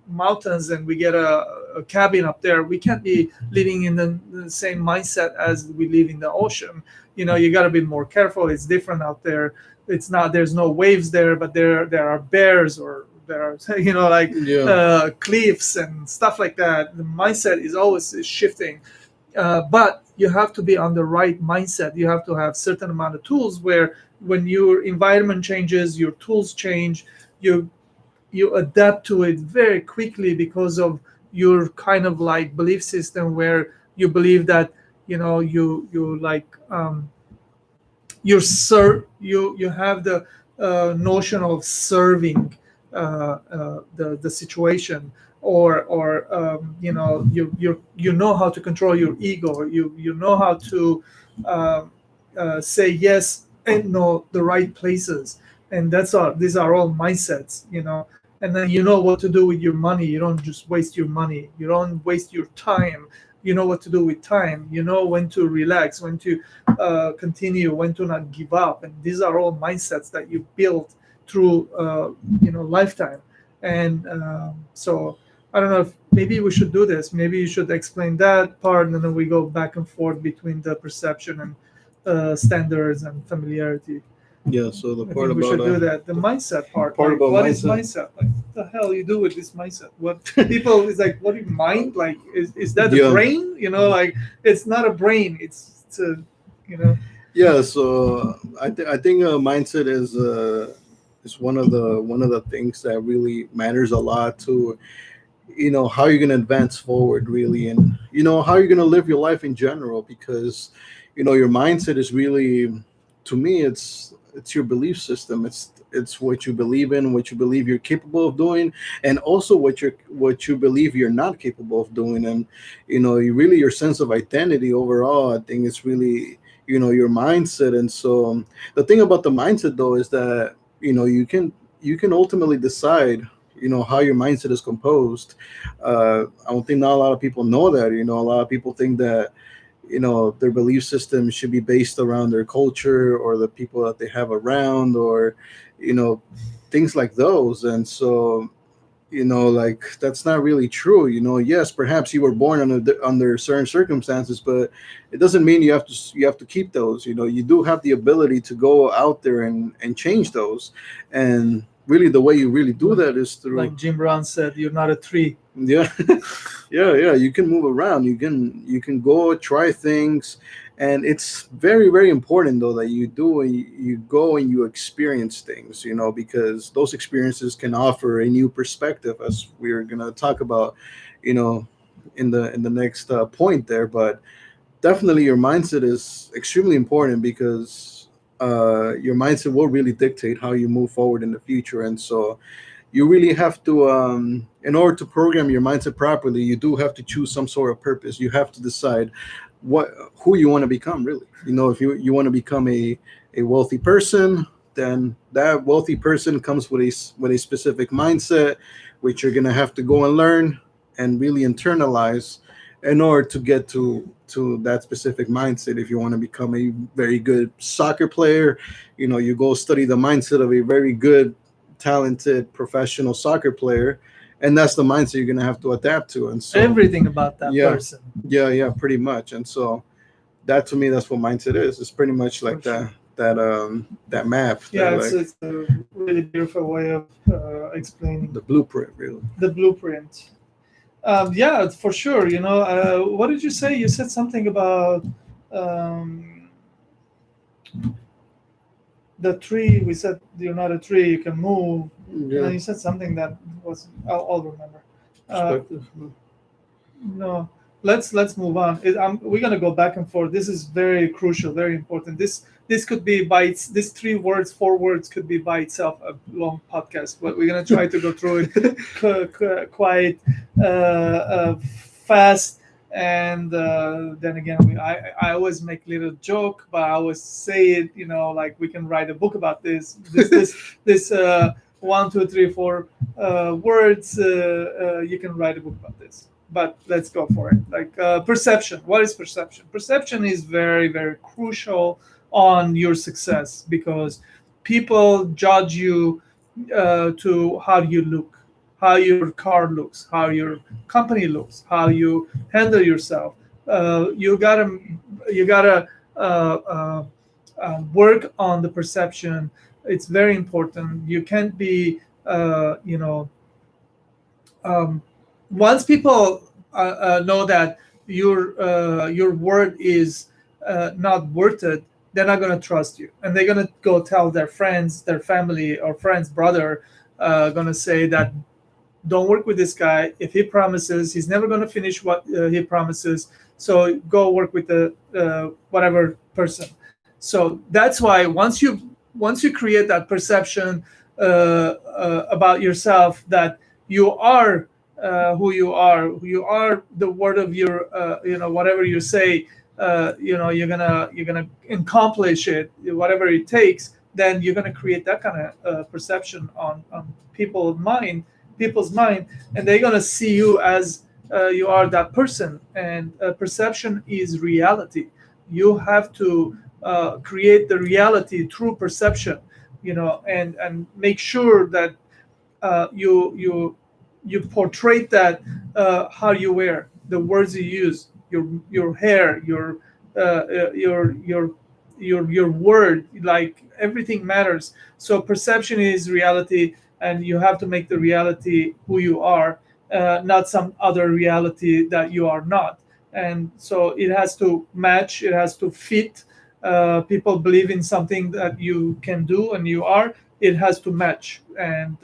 mountains and we get a cabin up there, we can't be living in the same mindset as we live in the ocean. You got to be more careful. It's different out there. It's not, there's no waves there, but there are bears, or there are like Yeah. cliffs and stuff like that. The mindset is always shifting, but you have to be on the right mindset. You have to have certain amount of tools where when your environment changes, your tools change, you adapt to it very quickly, because of your kind of like belief system, where you believe that you like you have the notion of serving the situation, or you know how to control your ego. You know how to say yes and no the right places, and these are all mindsets. And then you know what to do with your money. You don't just waste your money. You don't waste your time. You know what to do with time. You know when to relax, when to continue, when to not give up. And these are all mindsets that you build through lifetime. And so I don't know if maybe we should do this. Maybe you should explain that part, and then we go back and forth between the perception and standards and familiarity. Yeah. So the I part think we about should do that. The mindset part. part Like, about what is mindset. mindset? Like, what the hell you do with this mindset? What people is like? What do you mind? Like, is that the Yeah. brain? Like it's not a brain. It's a, you know. Yeah. So I think mindset is one of the things that really matters a lot to how you're going to advance forward, really, and how you're going to live your life in general, because your mindset is really, to me, it's your belief system. It's what you believe in, what you believe you're capable of doing, and also what you believe you're not capable of doing. And you really, your sense of identity overall, I think it's really your mindset. And so the thing about the mindset, though, is that you can ultimately decide how your mindset is composed. I don't think not a lot of people know that. A lot of people think that their belief system should be based around their culture or the people that they have around, or you know things like those. And so like that's not really true. Yes, perhaps you were born under certain circumstances, but it doesn't mean you have to keep those. You do have the ability to go out there and change those. And really, the way you really do Like, that is through. like Jim Brown said, you're not a tree. Yeah. Yeah, you can move around, you can go try things. And it's very, very important though that you go and you experience things, because those experiences can offer a new perspective, as we're going to talk about, you know in the next point there. But definitely your mindset is extremely important, because your mindset will really dictate how you move forward in the future. And so you really have to, in order to program your mindset properly, you do have to choose some sort of purpose. You have to decide what who you want to become, really. If you want to become a wealthy person, then that wealthy person comes with a specific mindset, which you're going to have to go and learn and really internalize in order to get to that specific mindset. If you want to become a very good soccer player, you go study the mindset of a very good, talented professional soccer player, and that's the mindset you're going to have to adapt to. And so, Everything about that yeah, person, yeah, pretty much. And so that, to me, that's what mindset is. It's pretty much for like sure. that map, Yeah, that, it's like, it's a really beautiful way of explaining the blueprint, really. the blueprint. Yeah, for sure. What did you say? You said something about um, the tree. We said you're not a tree. You can move, and Yeah, then you said something that was. I'll remember. Uh, perspective. no, let's move on. We're gonna go back and forth. This is very crucial, very important. This could be these 3 words, 4 words could be by itself a long podcast, but we're gonna try to go through it quite fast. And then again, I always make little joke, but I always say it. Like we can write a book about this 1, 2, 3, 4 words. You can write a book about this. But let's go for it. Like perception. What is perception? Perception is very, very crucial on your success, because people judge you to how you look, how your car looks, how your company looks, how you handle yourself. You gotta uh, uh, work on the perception. It's very important. You can't be um, once people know that your word is not worth it, they're not going to trust you, and they're going to go tell their friends, their family, or friends' brother, going to say that don't work with this guy. If he promises, he's never going to finish what he promises. So go work with the whatever person. So that's why once you create that perception about yourself, that you are who you are, the word of your whatever you say, you're gonna accomplish it, whatever it takes. Then you're gonna create that kind of perception on people's mind, and they're gonna see you as you are that person. And perception is reality. You have to create the reality through perception, and make sure that you portray that, how you wear, the words you use, your hair, your word, like everything matters. So perception is reality, and you have to make the reality who you are, not some other reality that you are not. And so it has to match, it has to fit. People believe in something that you can do and you are, it has to match. And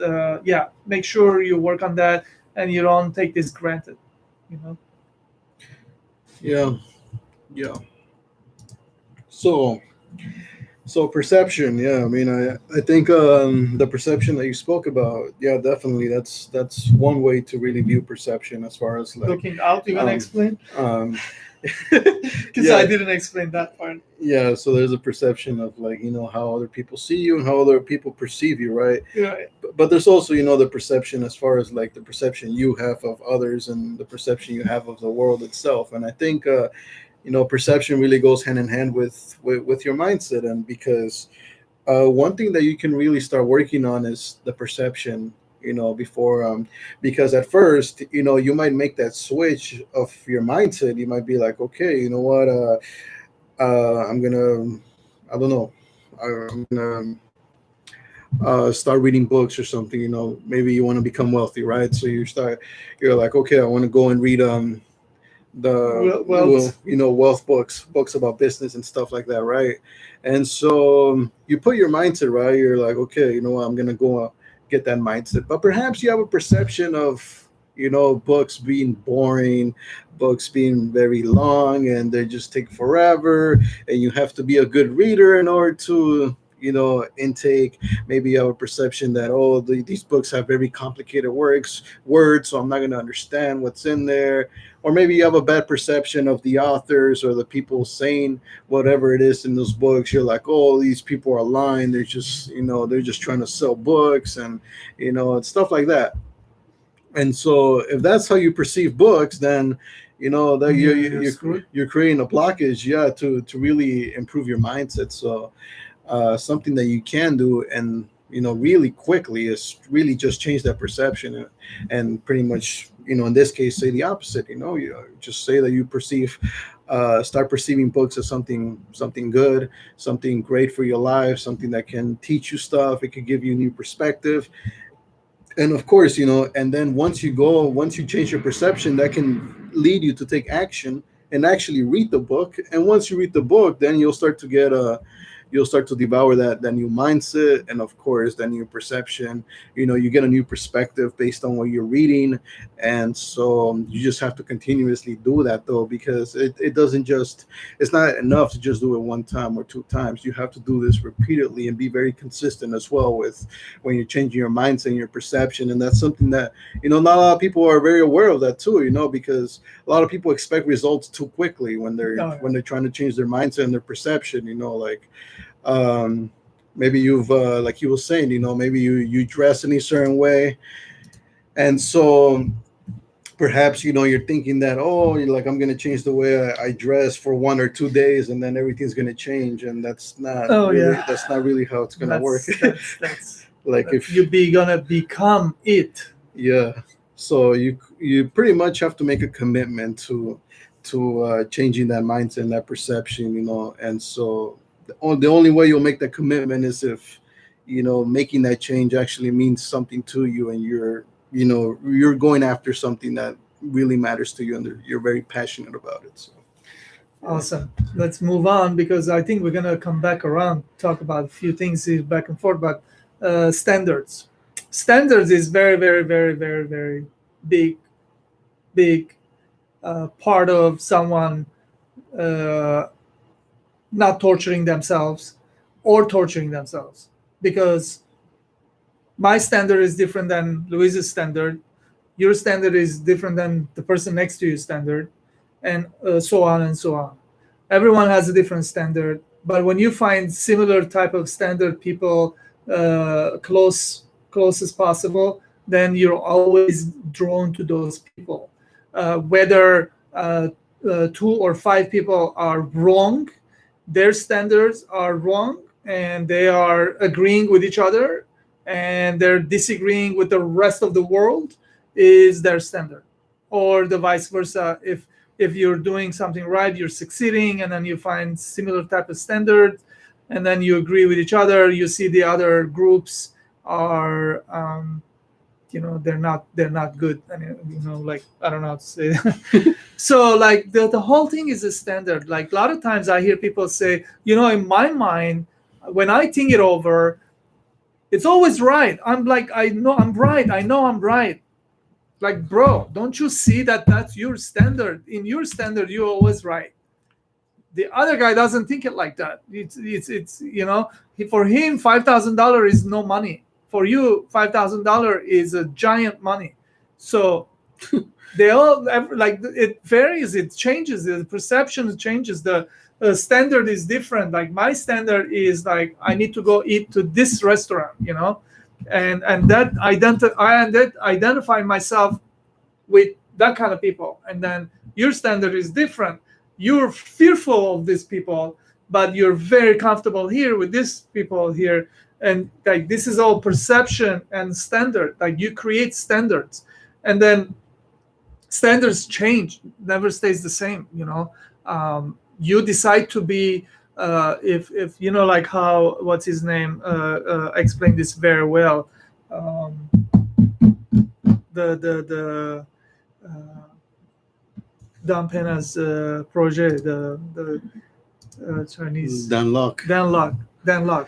yeah, make sure you work on that, and you don't take this granted, you know Yeah, yeah. So perception, yeah. I mean, I think the perception that you spoke about, yeah, definitely. That's one way to really view perception, as far as, like, looking out. You want to um, explain? um, Because I yeah, didn't explain that part. yeah. So there's a perception of, like, how other people see you and how other people perceive you, right? Yeah, But there's also, the perception, as far as, like, the perception you have of others and the perception you have of the world itself. And I think perception really goes hand in hand with your mindset. And because one thing that you can really start working on is the perception, before, because at first, you might make that switch of your mindset. You might be like, okay, you know what, I'm gonna, I don't know, I'm gonna start reading books or something. Maybe you want to become wealthy, right? So you're like, okay, I want to go and read the Wealth. wealth books about business and stuff like that, right? And so you put your mindset, right? You're like, okay, you know what, I'm gonna go get that mindset. But perhaps you have a perception of books being boring, books being very long, and they just take forever, and you have to be a good reader in order to intake. Maybe you have a perception that, oh, these books have very complicated words, so I'm not going to understand what's in there. Or maybe you have a bad perception of the authors or the people saying whatever it is in those books. You're like, oh, these people are lying. They're just trying to sell books, and and stuff like that. And so if that's how you perceive books, then that Yeah, you're you're you're, screwed. you're creating a blockage, yeah, to really improve your mindset. So something that you can do, and really quickly, is really just change that perception, and pretty much, in this case, say the opposite. You just say that you start perceiving books as something good, something great for your life, something that can teach you stuff. It could give you new perspective. And of course, and then once you change your perception, that can lead you to take action and actually read the book. And once you read the book, then you'll start to devour that new mindset, and of course that new perception. You get a new perspective based on what you're reading. And so you just have to continuously do that, though, because it doesn't just it's not enough to just do it one time or two times. You have to do this repeatedly and be very consistent as well with when you're changing your mindset and your perception. And that's something that not a lot of people are very aware of that too, because a lot of people expect results too quickly when Oh, they're yeah. when they're trying to change their mindset and their perception. Like, um maybe you've like you were saying, maybe you dress in a certain way. And so perhaps you're thinking that, oh, you're like, I'm going to change the way I dress for 1 or 2 days, and then everything's going to change. And Oh, yeah. that's not really how it's going to work. That's Like, you if be gonna become it. yeah, so you pretty much have to make a commitment to changing that mindset and that perception. And so the only way you'll make that commitment is if making that change actually means something to you, and you're going after something that really matters to you, and you're very passionate about it. So yeah. Awesome. Let's move on, because I think we're gonna come back around, talk about a few things here back and forth. But standards, standards is very, very, very, very, very big, big part of someone uh, not torturing themselves or torturing themselves, because my standard is different than Luis's standard. Your standard is different than the person next to you standard, and so on and so on. Everyone has a different standard, but when you find similar type of standard people, close as possible, then you're always drawn to those people. Whether two or five people are wrong, their standards are wrong, and they are agreeing with each other, and they're disagreeing with the rest of the world, is their standard. Or the vice versa. If you're doing something right, you're succeeding, and then you find similar type of standard, and then you agree with each other, you see the other groups are they're not good. And like, I don't know how to say that. So like the whole thing is a standard. Like a lot of times I hear people say, in my mind, when I think it over, it's always right. I'm like, I know I'm right. I know I'm right. Like, bro, don't you see that that's your standard? In your standard, you're always right. The other guy doesn't think it like that. For him, $5,000 is no money. For you, $5,000 is a giant money. So they all like, it varies, it changes, the perception changes, the standard is different. Like my standard is like, I need to go eat to this restaurant, and that identify myself with that kind of people. And then your standard is different. You're fearful of these people, but you're very comfortable here with these people here. And like this is all perception and standard. Like you create standards, and then standards change, never stays the same. You decide to be, if you know, like how, what's his name, explained this very well. um, the Dan Pena's project, the Chinese, Dan Lok. Dan Lok. Dan Lok.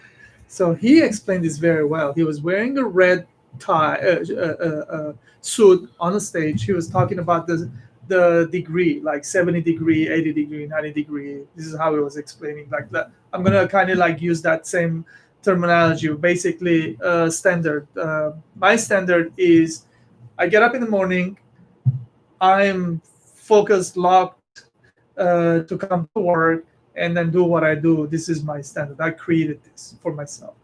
So he explained this very well. He was wearing a red tie, suit on the stage. He was talking about the degree, like 70 degree, 80 degree, 90 degree. This is how he was explaining. Like that, I'm gonna kind of like use that same terminology. Basically, standard. My standard is, I get up in the morning. I'm focused, locked, to come to work and then do what I do. This is my standard. I created this for myself.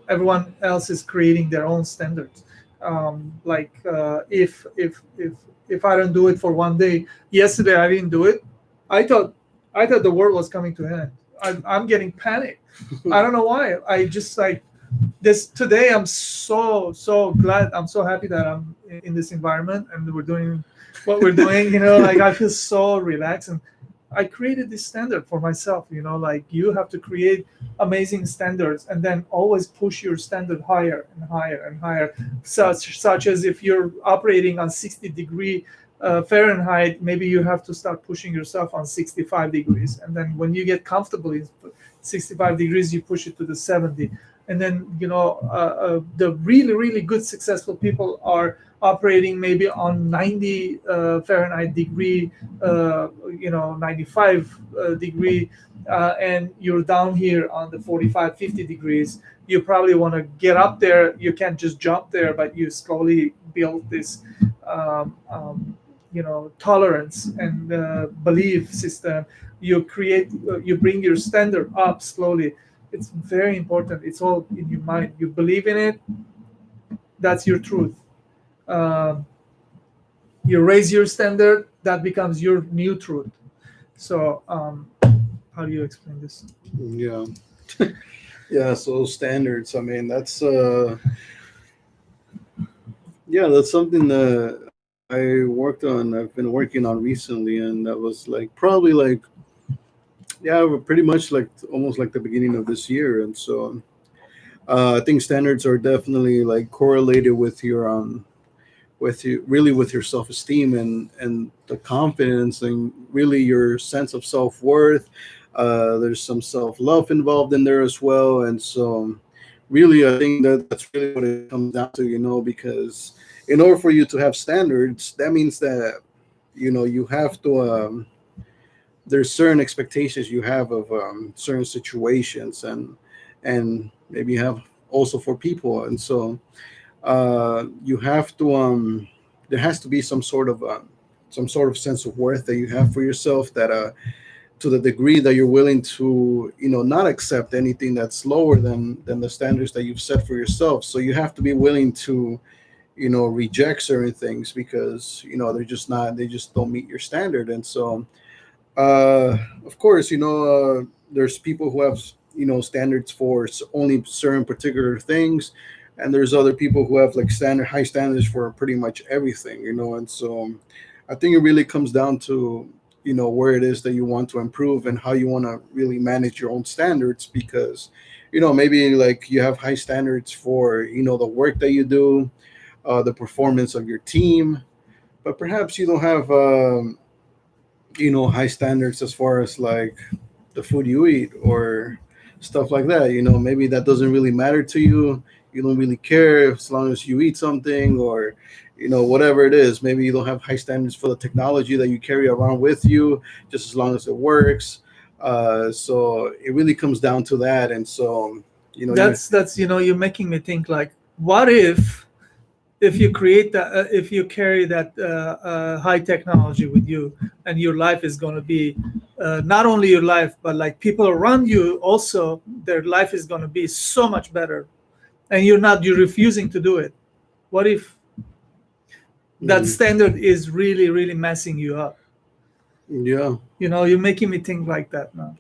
Everyone else is creating their own standards. If I don't do it for one day, yesterday I didn't do it. I thought I thought the world was coming to an end. I'm getting panicked. I don't know why. I just like this today. I'm so glad. I'm so happy that I'm in this environment and we're doing what we're doing. Like I feel so relaxed, and I created this standard for myself. Like you have to create amazing standards and then always push your standard higher and higher and higher. Such as if you're operating on 60-degree Fahrenheit, maybe you have to start pushing yourself on 65 degrees, and then when you get comfortable in 65 degrees, you push it to the 70. And then the really really good successful people are operating maybe on 90 Fahrenheit degree, 95 degree, and you're down here on the 45, 50 degrees. You probably want to get up there. You can't just jump there, but you slowly build this tolerance and belief system. You bring your standard up slowly. It's very important. It's all in your mind. You believe in it. That's your truth. um, you raise your standard, that becomes your new truth. So how do you explain this? Yeah. Yeah, so standards. I mean, that's something that I worked on. I've been working on recently, and that was like probably like, yeah, pretty much like almost like the beginning of this year. And so I think standards are definitely like correlated with you, really with your self-esteem and the confidence and really your sense of self-worth. There's some self-love involved in there as well. And so really I think that that's really what it comes down to, because in order for you to have standards, that means that you have to there's certain expectations you have of certain situations, and maybe you have also for people. And so you have to there has to be some sort of sense of worth that you have for yourself, that to the degree that you're willing to not accept anything that's lower than the standards that you've set for yourself. So you have to be willing to reject certain things because they just don't meet your standard. And so of course, there's people who have standards for only certain particular things, and there's other people who have like high standards for pretty much everything. And so I think it really comes down to where it is that you want to improve and how you want to really manage your own standards, because maybe like you have high standards for the work that you do, the performance of your team, but perhaps you don't have high standards as far as like the food you eat or stuff like that. Maybe that doesn't really matter to you. You don't really care as long as you eat something, or whatever it is. Maybe you don't have high standards for the technology that you carry around with you, just as long as it works. So it really comes down to that. And so you That's you're making me think, like, what if you create that, if you carry that high technology with you, and your life is going to be, not only your life, but like people around you also, their life is going to be so much better, and you're refusing to do it. What if that Mhm. standard is really really messing you up? Yeah. You're making me think like that now.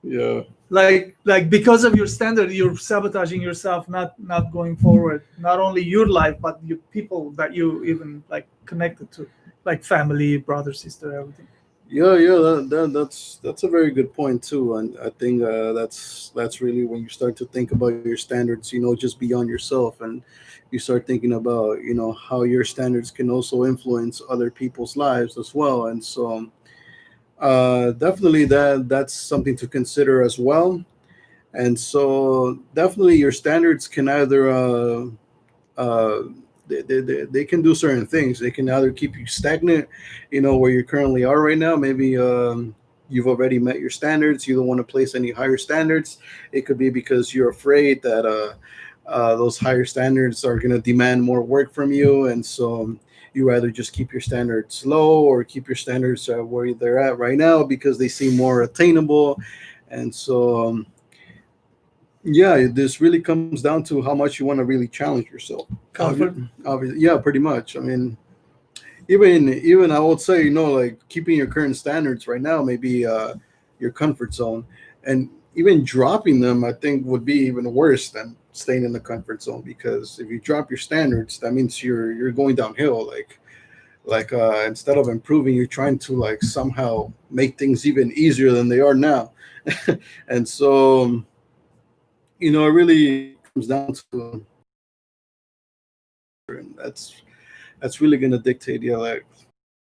Yeah. Like because of your standard, you're sabotaging yourself, not going forward, not only your life but your people that you even like connected to, like family, brother, sister, everything. Yeah, yeah, that's a very good point too, and I think that's really when you start to think about your standards, just beyond yourself, and you start thinking about how your standards can also influence other people's lives as well, and so definitely that's something to consider as well, and so definitely your standards can either uh, they can do certain things. They can either keep you stagnant, where you currently are right now. Maybe you've already met your standards. You don't want to place any higher standards. It could be because you're afraid that those higher standards are going to demand more work from you. And so you rather just keep your standards low or keep your standards where they're at right now because they seem more attainable. And so, yeah, this really comes down to how much you want to really challenge yourself. Comfort. Obviously, yeah, pretty much. I mean, even I would say, like keeping your current standards right now may be your comfort zone, and even dropping them, I think, would be even worse than staying in the comfort zone because if you drop your standards, that means you're going downhill. Like instead of improving, you're trying to like somehow make things even easier than they are now, and so it really comes down to and that's really going to dictate, yeah, like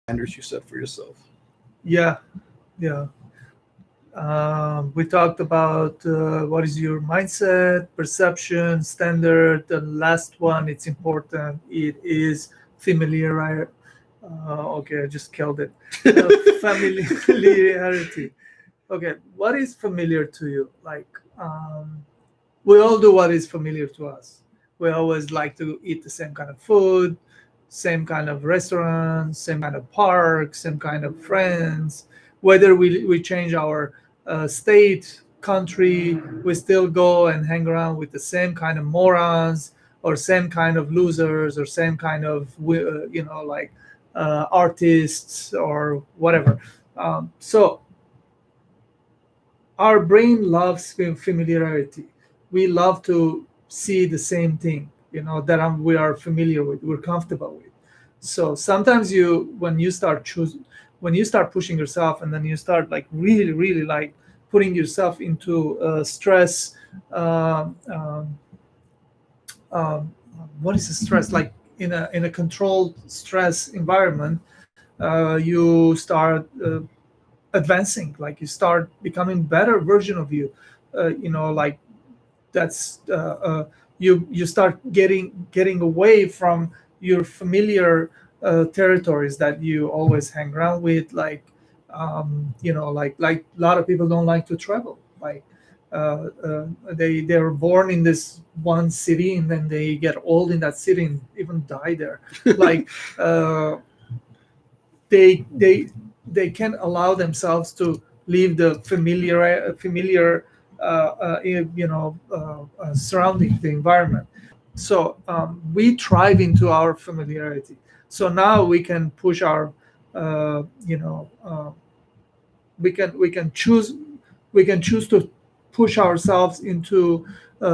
standards you set for yourself. Yeah, yeah. We talked about what is your mindset, perception, standard. The last one, it's important. It is familiar. Okay, I just killed it. Familiarity. Okay, what is familiar to you? Like, we all do what is familiar to us. We always like to eat the same kind of food, same kind of restaurants, same kind of parks, same kind of friends. Whether we change our state, country, we still go and hang around with the same kind of morons or same kind of losers or same kind of like artists or whatever. So our brain loves familiarity. We love to see the same thing, that we are familiar with, we're comfortable with. So sometimes when you start when you start pushing yourself, and then you start like really, really like putting yourself into stress. Um, um, um, what is the stress? Like in a controlled stress environment, you start advancing, like you start becoming better version of you, like that's you start getting away from your familiar territories that you always hang around with, like like a lot of people don't like to travel, like they're born in this one city and then they get old in that city and even die there. Like they they can allow themselves to leave the familiar surrounding the environment. So we thrive into our familiarity. So now we can push our uh, you know uh, we can choose to push ourselves into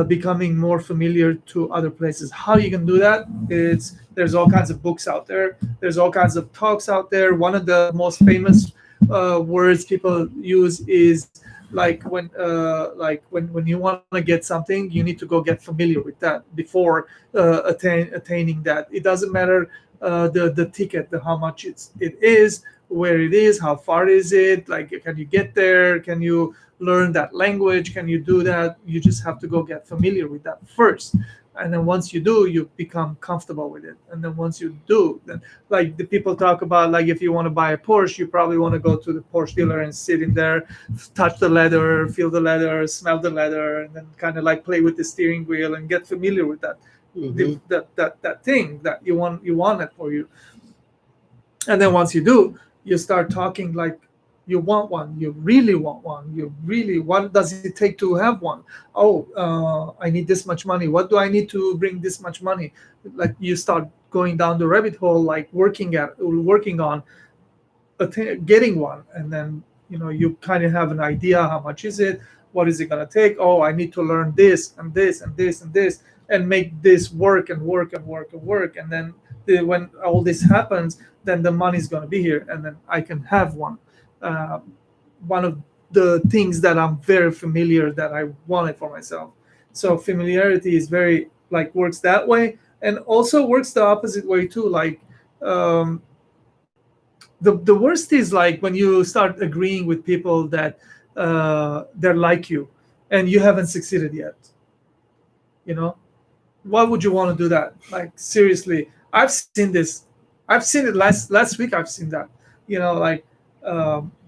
becoming more familiar to other places. How you can do that? It's There's all kinds of books out there. There's all kinds of talks out there. One of the most famous words people use is when you want to get something, you need to go get familiar with that before attaining that. It doesn't matter the ticket, how much it is, where it is, how far is it, like can you get there, can you learn that language, can you do that. You just have to go get familiar with that first, and then once you do, you become comfortable with it. And then once you do, then like the people talk about, like if you want to buy a Porsche, you probably want to go to the Porsche dealer and sit in there, touch the leather, feel the leather, smell the leather, and then kind of like play with the steering wheel and get familiar with that Hmm. that thing that you want it for you. And then once you do, you start talking like you want one, you really want one, you really, what does it take to have one? Oh, I need this much money, what do I need to bring this much money? Like you start going down the rabbit hole, like working on getting one. And then you kind of have an idea how much is it, what is it going to take? Oh, I need to learn this and this and this and this, and make this work and work and work and work. And then when all this happens, then the money's going to be here, and then I can have uh, one of the things that I'm very familiar that I wanted for myself. So familiarity is very like works that way, and also works the opposite way too. Like um, the worst is like when you start agreeing with people that they're like you, and you haven't succeeded yet. You know, why would you want to do that? Like seriously, I've seen this. I've seen it last week. I've seen that. Like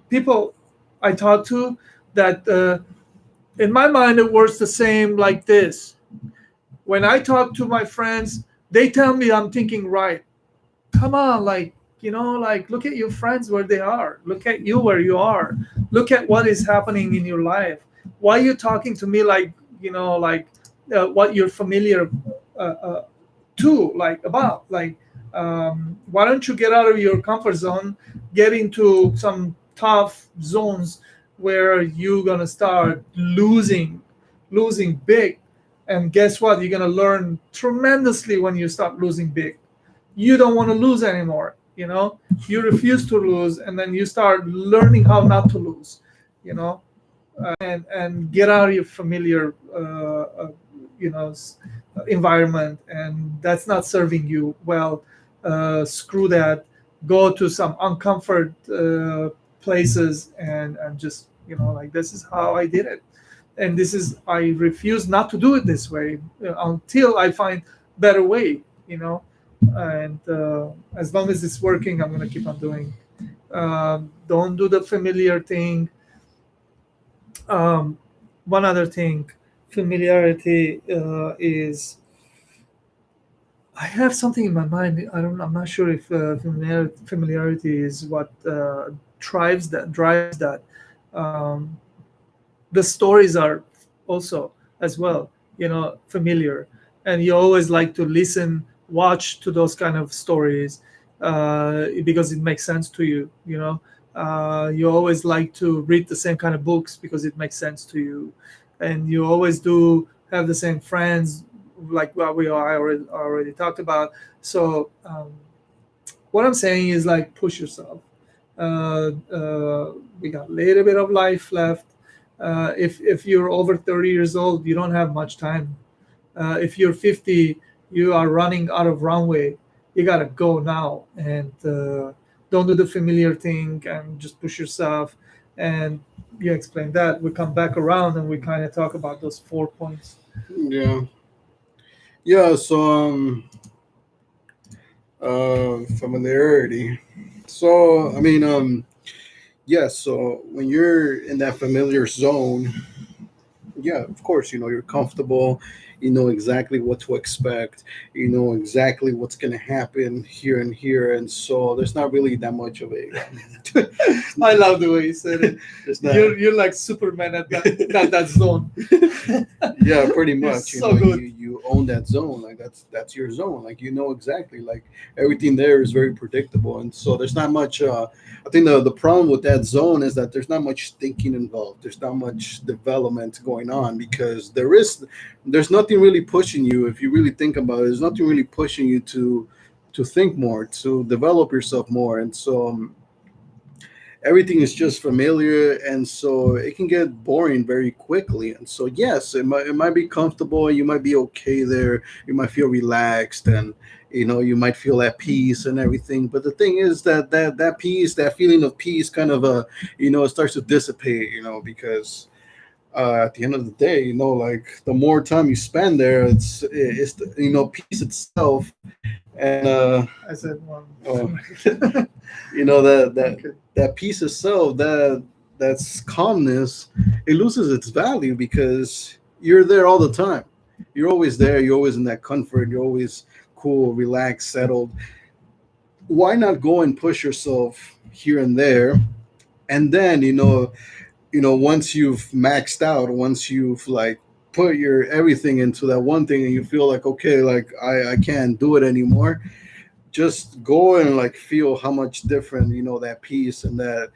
people I talk to that in my mind it works the same like this. When I talk to my friends, they tell me I'm thinking right. Come on, like like look at your friends where they are. Look at you where you are. Look at what is happening in your life. Why are you talking to me like like what you're familiar to, like about like why don't you get out of your comfort zone, get into some tough zones where you're gonna start losing big, and guess what, you're gonna learn tremendously when you start losing big. You don't want to lose anymore. You refuse to lose, and then you start learning how not to lose. you know and get out of your familiar you know s- environment, and that's not serving you well. Screw that. Go to some uncomfort places, and just like, this is how I did it, and this is, I refuse not to do it this way until I find better way. And as long as it's working, I'm going to keep on doing. Don't do the familiar thing. um, One other thing, familiarity is, I have something in my mind. I'm not sure if familiarity is what drives that. Um, the stories are also as well, familiar, and you always like to listen, watch to those kind of stories because it makes sense to you. You always like to read the same kind of books because it makes sense to you, and you always do have the same friends, like what we already talked about. So what I'm saying is, like, push yourself. We got a little bit of life left. If you're over 30 years old, you don't have much time. If you're 50, you are running out of runway. You gotta go now, and don't do the familiar thing, and just push yourself. And you explain that. We come back around and we kind of talk about those 4 points. Yeah. Yeah. So familiarity. So I mean yes. So when you're in that familiar zone, yeah, of course, you're comfortable, you know exactly what to expect, you know exactly what's going to happen here and here, and so there's not really that much of a I love the way you said it. there's not. You're like Superman at that zone. Yeah, pretty You're much, so good. you own that zone, like that's your zone, like exactly, like everything there is very predictable, and so there's not much I think the problem with that zone is that there's not much thinking involved, there's not much development going on, because there's nothing really pushing you. If you really think about it, there's nothing really pushing you to think more, to develop yourself more, and so everything is just familiar, and so it can get boring very quickly. And so yes, it might be comfortable, you might be okay there, you might feel relaxed, and you might feel at peace and everything, but the thing is that peace, that feeling of peace, kind of it starts to dissipate, because at the end of the day, like the more time you spend there, it's peace itself, and I said one. uh, that Okay. that peace itself, that's calmness, it loses its value because you're there all the time. You're always there. You're always in that comfort. You're always cool, relaxed, settled. Why not go and push yourself here and there, and then once you've maxed out, once you've like put your everything into that one thing, and you feel like, okay, like I can't do it anymore, just go and like feel how much different that peace and that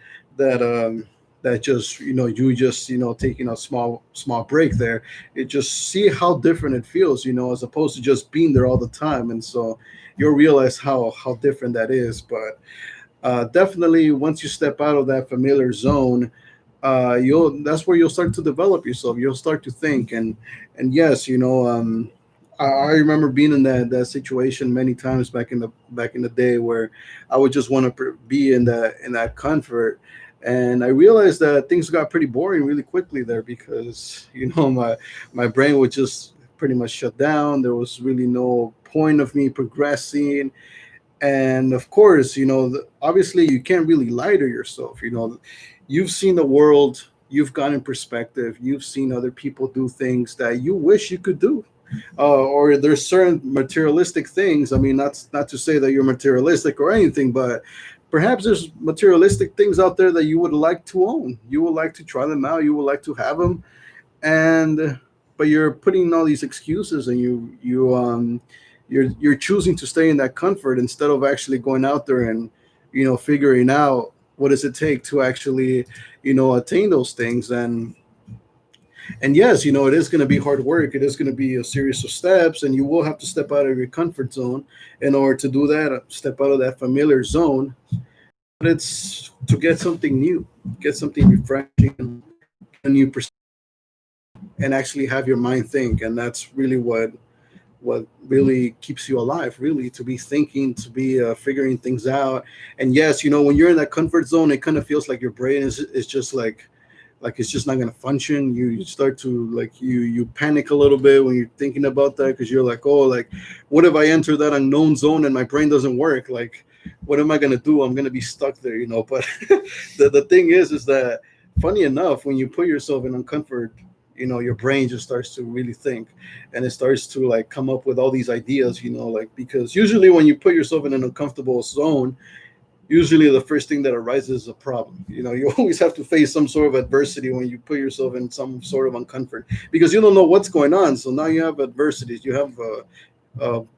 that just you just taking a small break there. It just see how different it feels, as opposed to just being there all the time. And so you'll realize how different that is. But definitely once you step out of that familiar zone, you'll that's where you'll start to develop yourself. You'll start to think. And yes, I remember being in that situation many times back in the day, where I would just want to be in that comfort. And I realized that things got pretty boring really quickly there, because my brain would just pretty much shut down. There was really no point of me progressing. And of course, obviously you can't really lie to yourself. You've seen the world, you've gotten perspective, you've seen other people do things that you wish you could do. Or there's certain materialistic things. I mean, not to say that you're materialistic or anything, but perhaps there's materialistic things out there that you would like to own. You would like to try them out, you would like to have them. And but you're putting all these excuses, and you're choosing to stay in that comfort instead of actually going out there and figuring out what does it take to actually attain those things. And yes, it is going to be hard work. It is going to be a series of steps, and you will have to step out of your comfort zone in order to do that. Step out of that familiar zone, but it's to get something new, get something refreshing, get a new perspective, and actually have your mind think. And that's really what really keeps you alive, really, to be thinking, to be figuring things out. And yes, when you're in that comfort zone, it kind of feels like your brain is just like it's just not going to function. You start to, like, you panic a little bit when you're thinking about that, because you're like, oh, like, what if I enter that unknown zone and my brain doesn't work? Like, what am I going to do? I'm going to be stuck there. But the thing is that, funny enough, when you put yourself in uncomfort, your brain just starts to really think, and it starts to, like, come up with all these ideas, like, because usually when you put yourself in an uncomfortable zone, usually the first thing that arises is a problem. You always have to face some sort of adversity when you put yourself in some sort of uncomfort, because you don't know what's going on. So now you have adversities, you have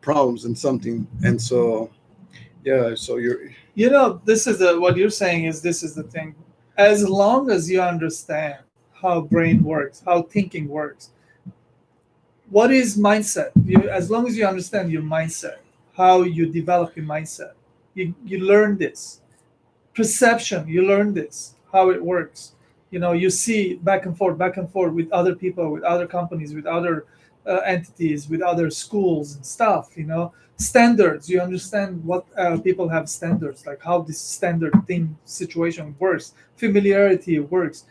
problems and something. And so, yeah, so you're, This is what you're saying is, this is the thing. As long as you understand how brain works, how thinking works, what is mindset? As long as you understand your mindset, how you develop your mindset, you learn this. Perception, you learn this, how it works. You see back and forth with other people, with other companies, with other entities, with other schools and stuff. Standards, you understand what people have standards, like how this standard thing situation works, familiarity works.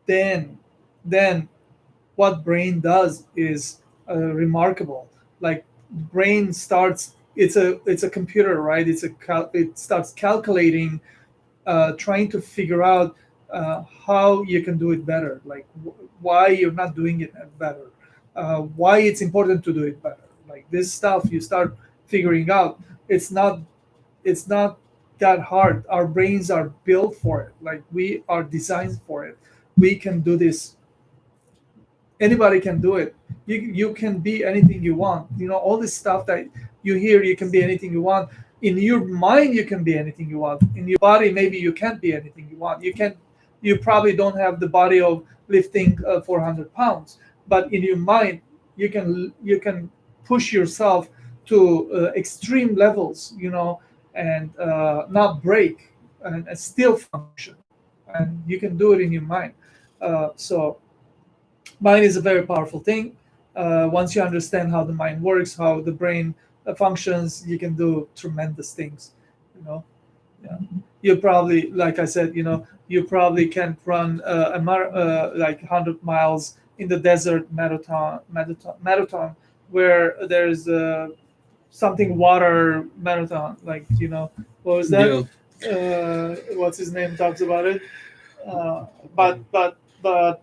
Then then what brain does is remarkable. Like, brain starts, it's a computer, right? It starts calculating, trying to figure out how you can do it better, like why you're not doing it better, why it's important to do it better. Like, this stuff you start figuring out. It's not that hard. Our brains are built for it. Like, we are designed for it. We can do this. Anybody can do it. You can be anything you want. All this stuff that you hear, you can be anything you want. In your mind, you can be anything you want. In your body, maybe you can't be anything you want. You probably don't have the body of lifting 400 pounds, but in your mind, you can push yourself to extreme levels, and not break, and still function. And you can do it in your mind. So mind is a very powerful thing. Once you understand how the mind works, how the brain functions, you can do tremendous things. You know, yeah. You probably, like I said, you probably can't run like 100 miles in the desert marathon, where there's something water marathon. Like, what was that? yeah, What's his name talks about it. But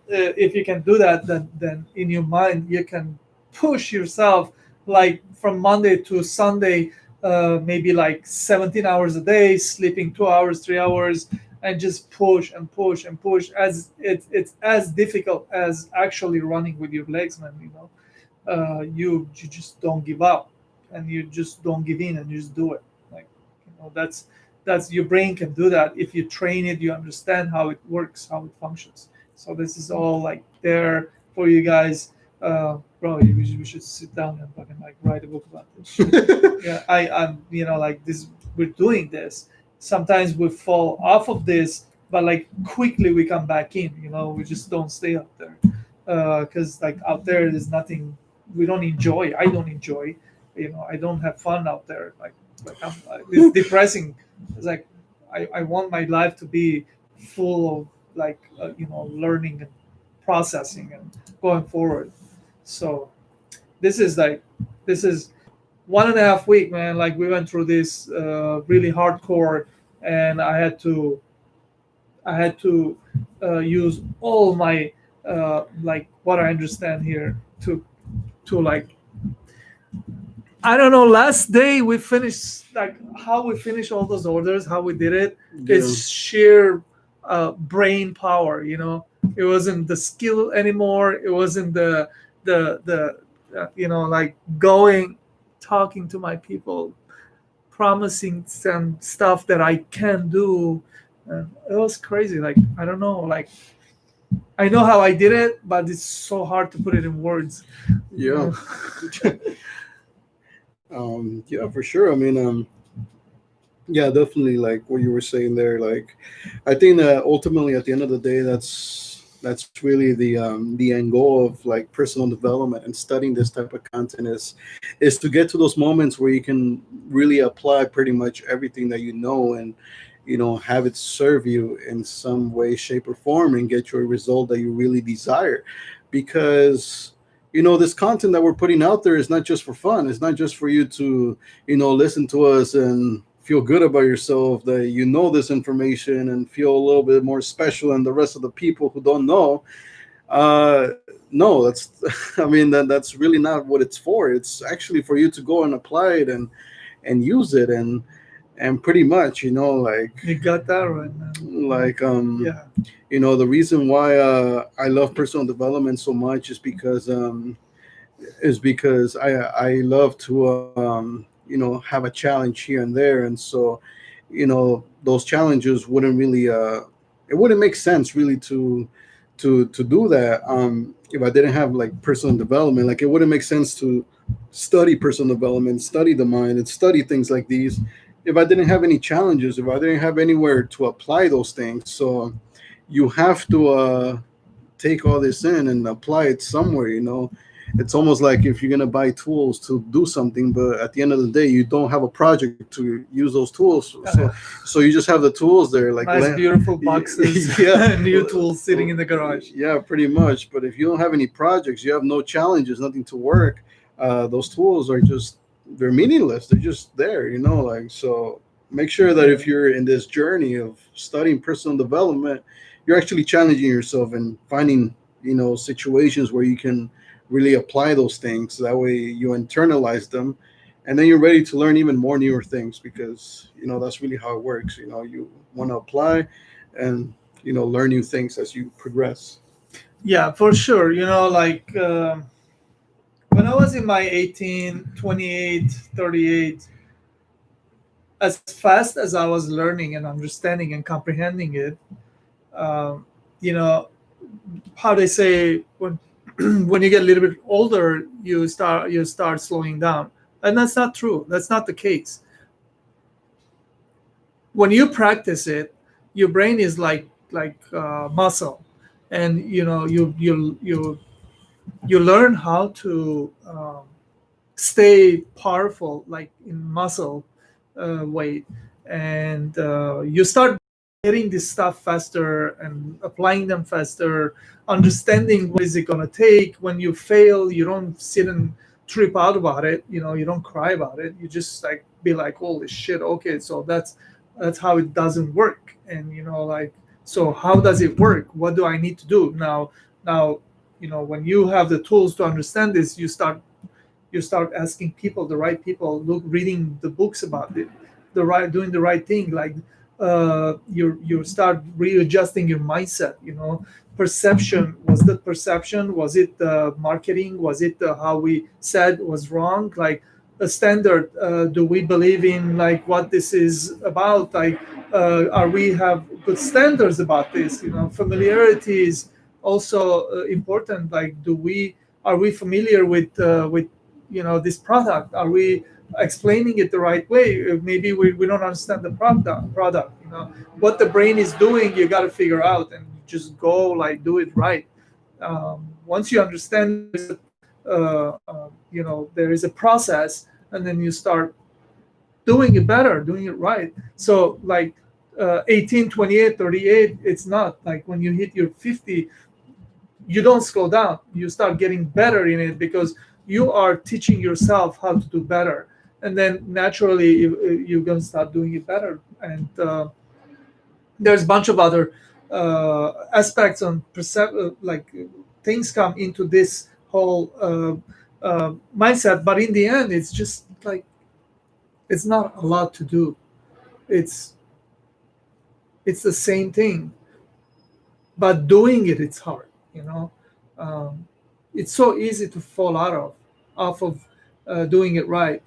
if you can do that, then in your mind you can push yourself, like, from Monday to Sunday, maybe like 17 hours a day, sleeping 2 hours, 3 hours, and just push and push and push. As it's as difficult as actually running with your legs, man. You just don't give up, and you just don't give in, and you just do it. Like, that's That's your brain can do that if you train it. You understand how it works, how it functions. So this is all like there for you guys. Bro, we should sit down and fucking like write a book about this shit. Yeah, I'm like this. We're doing this. Sometimes we fall off of this, but like quickly we come back in. We just don't stay up there because like out there there's nothing we don't enjoy. I don't enjoy. I don't have fun out there. It's depressing. It's like I want my life to be full of like learning and processing and going forward. So this is 1.5 week, man. Like we went through this really hardcore, and I had to use all my like what I understand here to like I don't know. Last day we finished like how we finished all those orders, how we did it. Yeah. It's sheer brain power. It wasn't the skill anymore. It wasn't the like going, talking to my people, promising some stuff that I can do. It was crazy. Like I don't know. Like I know how I did it, but it's so hard to put it in words. Yeah. Yeah, for sure. I mean, yeah, definitely. Like what you were saying there. Like, I think that ultimately, at the end of the day, that's really the end goal of like personal development and studying this type of content is to get to those moments where you can really apply pretty much everything that you know, and have it serve you in some way, shape, or form, and get you a result that you really desire. Because this content that we're putting out there is not just for fun. It's not just for you to listen to us and feel good about yourself that this information and feel a little bit more special than the rest of the people who don't know. No, that's I mean that's really not what it's for. It's actually for you to go and apply it and use it, and pretty much like You got that right, man. like Yeah. the reason why I love personal development so much is because I love to have a challenge here and there, and so those challenges wouldn't really it wouldn't make sense really to do that if I didn't have like personal development. Like it wouldn't make sense to study personal development, study the mind, and study things like these if I didn't have any challenges, if I didn't have anywhere to apply those things. So you have to take all this in and apply it somewhere. It's almost like if you're gonna buy tools to do something, but at the end of the day, you don't have a project to use those tools. So you just have the tools there, like Nice, beautiful boxes. yeah, New tools sitting in the garage. yeah, pretty much. But if you don't have any projects, you have no challenges, nothing to work. Those tools are just they're meaningless. They're just there. Like so. Make sure that if you're in this journey of studying personal development, you're actually challenging yourself and finding situations where you can really apply those things. That way you internalize them, and then you're ready to learn even more newer things, because that's really how it works. You want to apply and learn new things as you progress. Yeah, for sure. Like when I was in my 18, 28, 38, as fast as I was learning and understanding and comprehending it, um, you know, how they say when when you get a little bit older, you start slowing down, and that's not true. That's not the case. When you practice it, your brain is like muscle, and you learn how to stay powerful like in muscle weight, and you start getting this stuff faster and applying them faster, understanding what is it going to take. When you fail, you don't sit and trip out about it, you don't cry about it. You just like be like, holy shit, okay, so that's how it doesn't work. And like, so how does it work? What do I need to do now? When you have the tools to understand this, you start asking people, the right people, reading the books about it, doing the right thing. Like you start readjusting your mindset. Perception, was that perception? Was it the marketing? Was it how we said was wrong? Like a standard do we believe in, like what this is about, like are we have good standards about this, familiarity is also important, like do we are we familiar with this product, are we explaining it the right way? Maybe we don't understand the product, what the brain is doing, you got to figure out and just go like do it right. Once you understand there is there is a process, and then you start doing it better, doing it right. So like 18, 28, 38, it's not like when you hit your 50, you don't slow down, you start getting better in it because you are teaching yourself how to do better, and then naturally you're going to start doing it better. And there's a bunch of other aspects on like things come into this whole mindset, but in the end it's just like it's not a lot to do. It's it's the same thing, but doing it, it's hard, um, it's so easy to fall out of off of doing it right.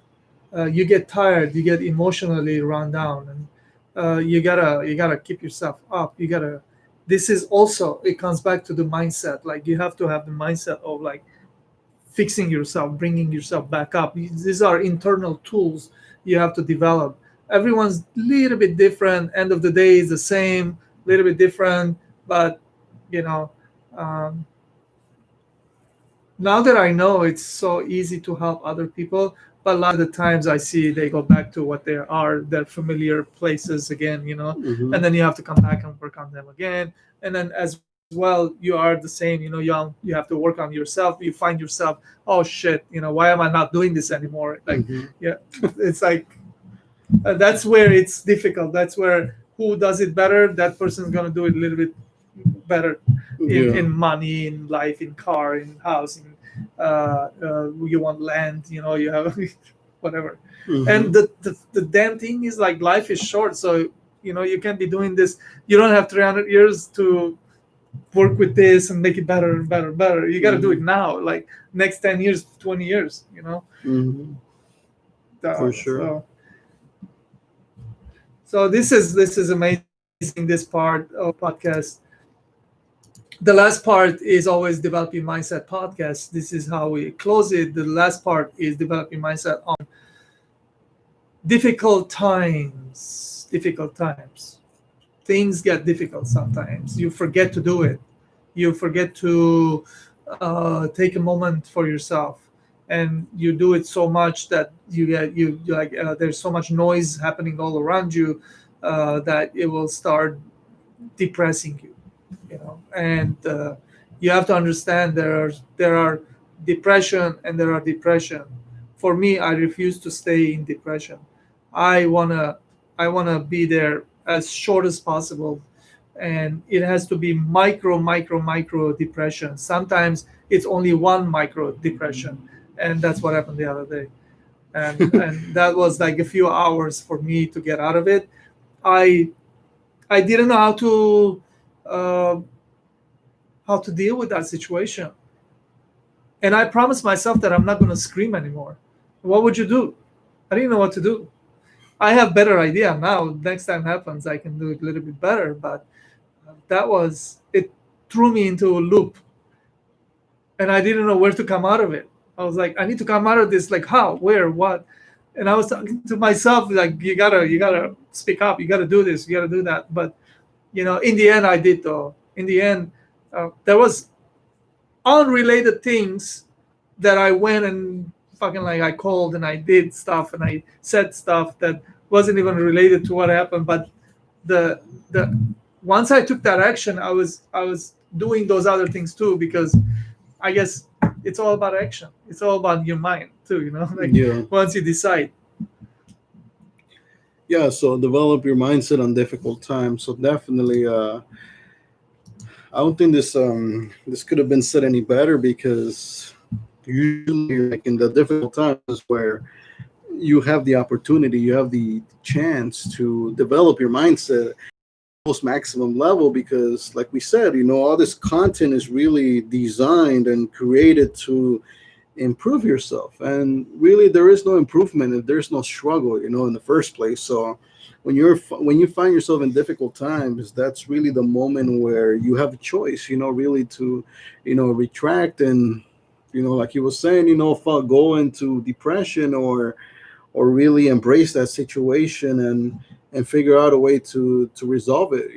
You get tired, you get emotionally run down, and you gotta keep yourself up. You gotta. This is also, it comes back to the mindset. Like you have to have the mindset of like fixing yourself, bringing yourself back up. These are internal tools you have to develop. Everyone's a little bit different. End of the day is the same, a little bit different, but you know. Um, Now that I know, it's so easy to help other people, but a lot of the times I see they go back to what they are, their familiar places again, Hmm. and then you have to come back and work on them again. And then as well, you are the same, you have to work on yourself. You find yourself, oh shit, why am I not doing this anymore? Like, Hmm. yeah, it's like that's where it's difficult. That's where who does it better, that person's gonna do it a little bit better Yeah. in money, in life, in car, in house, in you want land, you have whatever. And Hmm. the damn thing is like life is short, so you can't be doing this. You don't have 300 years to work with this and make it better and better and better. You got to do it Hmm. now, like next 10 years, 20 years, Hmm. For sure. so this is amazing, this part of the podcast. The last part is always developing mindset podcast. This is how we close it. The last part is developing mindset on difficult times. Difficult times. Things get difficult sometimes. You forget to do it. You forget to take a moment for yourself, and you do it so much that you like there's so much noise happening all around you that it will start depressing you, and you have to understand there are depression and there are depression. For me, I refuse to stay in depression. I want to be there as short as possible, and it has to be micro depression. Sometimes it's only one micro depression, and that's what happened the other day. And that was like a few hours for me to get out of it. I i didn't know uh, how to deal with that situation. And I promised myself that I'm not going to scream anymore. What would you do? I didn't know what to do. I have better idea now. Next time happens, I can do it a little bit better. But it threw me into a loop, and I didn't know where to come out of it. I was like, I need to come out of this. Like how, where, what? And I was talking to myself like, you gotta speak up. You gotta do this. You gotta do that. But in the end, I did though. In the end, there was unrelated things that I went and fucking like I called and I did stuff and I said stuff that wasn't even related to what happened. But the the once I took that action, I was doing those other things too, because I guess it's all about action. It's all about your mind too, like Yeah. once you decide. Yeah. So develop your mindset on difficult times. So definitely, I don't think this could have been said any better, because usually, like in the difficult times, is where you have the opportunity, you have the chance to develop your mindset most maximum level, because like we said, all this content is really designed and created to improve yourself. And really, there is no improvement if there's no struggle, in the first place. So when you find yourself in difficult times, that's really the moment where you have a choice, really to, retract and, like you were saying, go into depression, or really embrace that situation and figure out a way to resolve it,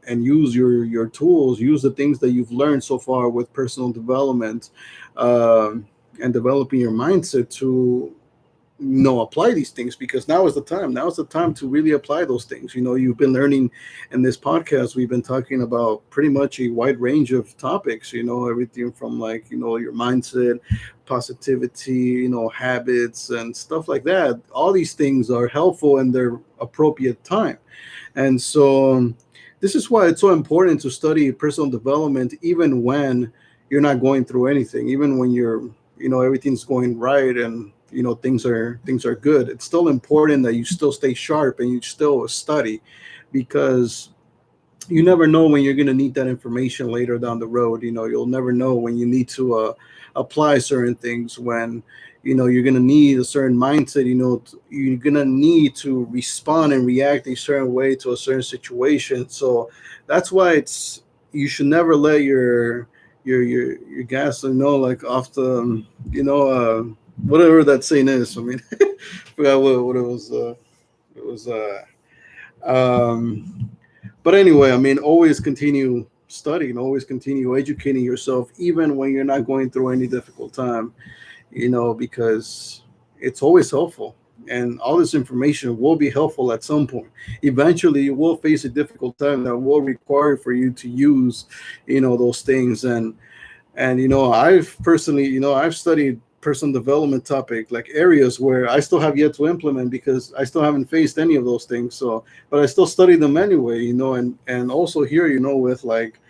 and use your tools, use the things that you've learned so far with personal development, and developing your mindset to, apply these things, because now is the time to really apply those things. You've been learning in this podcast. We've been talking about pretty much a wide range of topics, everything from, like, your mindset, positivity, habits and stuff like that. All these things are helpful in their appropriate time. And so, this is why it's so important to study personal development, even when you're not going through anything, even when everything's going right, and things are good. It's still important that you still stay sharp and you still study, because you never know when you're going to need that information later down the road. You'll never know when you need to apply certain things, when you're going to need a certain mindset. You're going to need to respond and react a certain way to a certain situation. So that's why it's you should never let your gas, like, off the, whatever that saying is. I mean, forgot what it was. It was um but anyway, I mean, always continue studying, always continue educating yourself, even when you're not going through any difficult time, because it's always helpful. And all this information will be helpful at some point. Eventually, you will face a difficult time that will require for you to use, those things. And I've personally, I've studied personal development topic, like, areas where I still have yet to implement, because I still haven't faced any of those things. So, but I still study them anyway, and also here, with, like,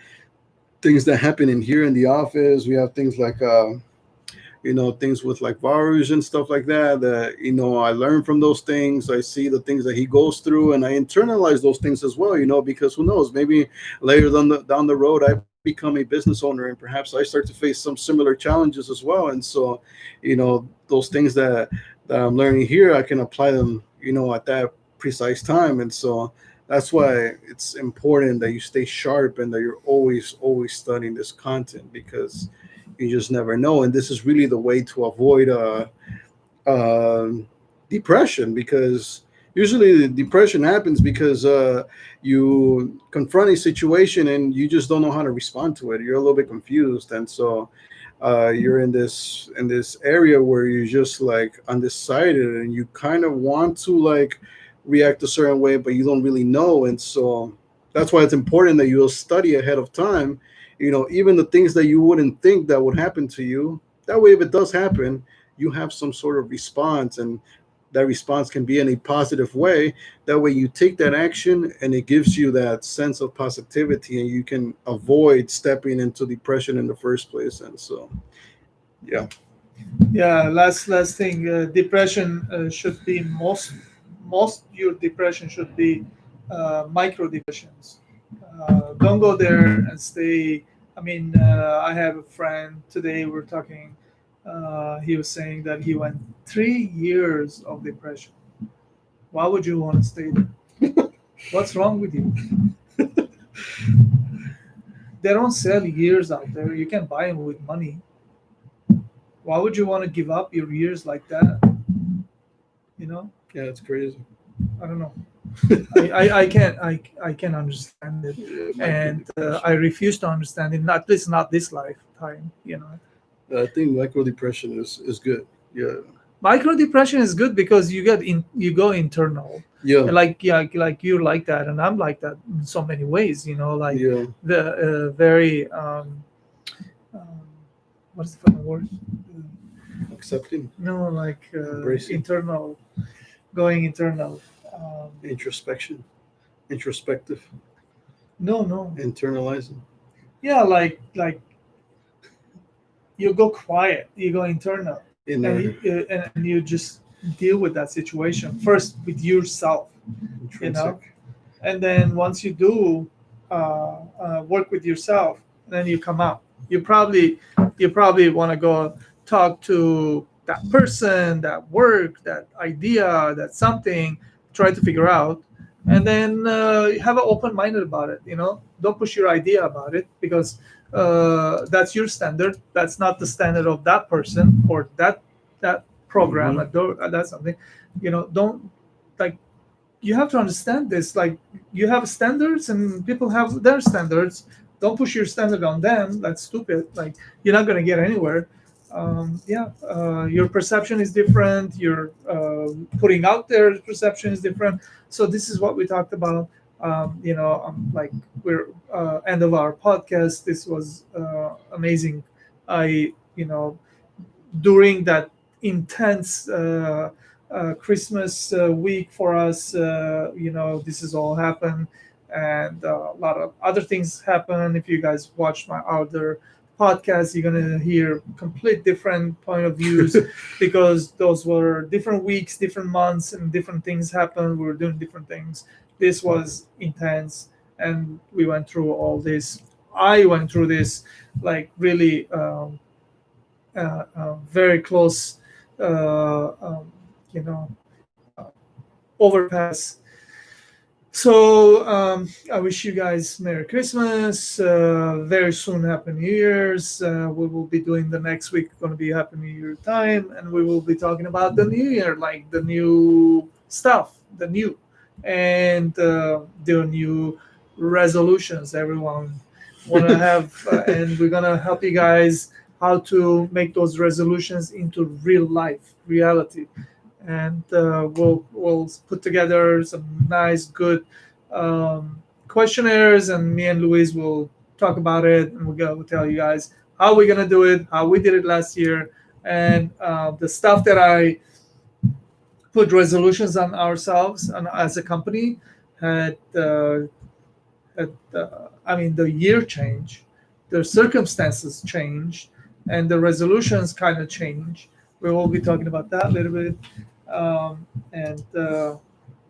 things that happen in here in the office. We have things like, things with, like, Varuj and stuff like that, that, I learn from those things. I see the things that he goes through, and I internalize those things as well, because who knows, maybe later down the road, I become a business owner, and perhaps I start to face some similar challenges as well. And so, those things that I'm learning here, I can apply them, at that precise time. And so that's why it's important that you stay sharp, and that you're always studying this content, because you just never know. And this is really the way to avoid uh, depression, because usually the depression happens because you confront a situation and you just don't know how to respond to it. You're a little bit confused, and so you're in this area where you're just, like, undecided, and you kind of want to, like, react a certain way, but you don't really know. And so that's why it's important that you'll study ahead of time, even the things that you wouldn't think that would happen to you. That way, if it does happen, you have some sort of response, and that response can be in a positive way. That way, you take that action, and it gives you that sense of positivity, and you can avoid stepping into depression in the first place. And so, yeah. Yeah, last thing. Depression should be most your depression should be micro depressions. Don't go there and stay. I mean, I have a friend today. We're talking. He was saying that he went 3 years of depression. Why would you want to stay there? What's wrong with you? They don't sell years out there. You can buy them with money. Why would you want to give up your years like that? You know, Yeah, it's crazy. I don't know. I can't understand it, Yeah, and micro I depression. refuse to understand it. Not this, not this lifetime. I think micro depression is good. Yeah. Micro depression is good because you go internal, Yeah. and like, yeah, like you're like that, and I'm like that in so many ways. Like Yeah. the very um, what's the fucking word? Accepting, No, like embracing, internal, going internal. Um, introspection, introspective, no, no, internalizing. yeah, like you go quiet, you go internal, and Inner, and you just deal with that situation first with yourself, you know, intrinsic. and then once you do work with yourself, then you come out. You probably want to go. talk to that person, that work, that idea, that something, try to figure out, and then have an open minded about it. Don't push your idea about it, because that's your standard. That's not the standard of that person or that program. Hmm. That's something. Don't, like, you have to understand this. Like, you have standards and people have their standards. Don't push your standard on them. That's stupid. Like, you're not going to get anywhere. Yeah, your perception is different. Your putting out there perception is different. So this is what we talked about. Like, we're end of our podcast. This was amazing. I During that intense Christmas week for us, this has all happened, and a lot of other things happen. If you guys watch my other podcasts, you're gonna hear complete different point of views, because those were different weeks, different months, and different things happened. We were doing different things. This was intense, and we went through all this. I went through this, like, really. Very close, you know, overpass. So I wish you guys Merry Christmas. Very soon, Happy New Year's. We will be doing the next week, going to be Happy New Year time, and we will be talking about the New Year, like the new stuff, the new resolutions. Everyone want to have, and we're gonna help you guys how to make those resolutions into real life, reality, and we'll put together some nice, good questionnaires, and me and Luis will talk about it, and we'll tell you guys how we're gonna do it, how we did it last year, and the stuff that I put resolutions on ourselves and as a company had I mean, the year change, the circumstances change, and the resolutions kind of change. We will be talking about that a little bit. And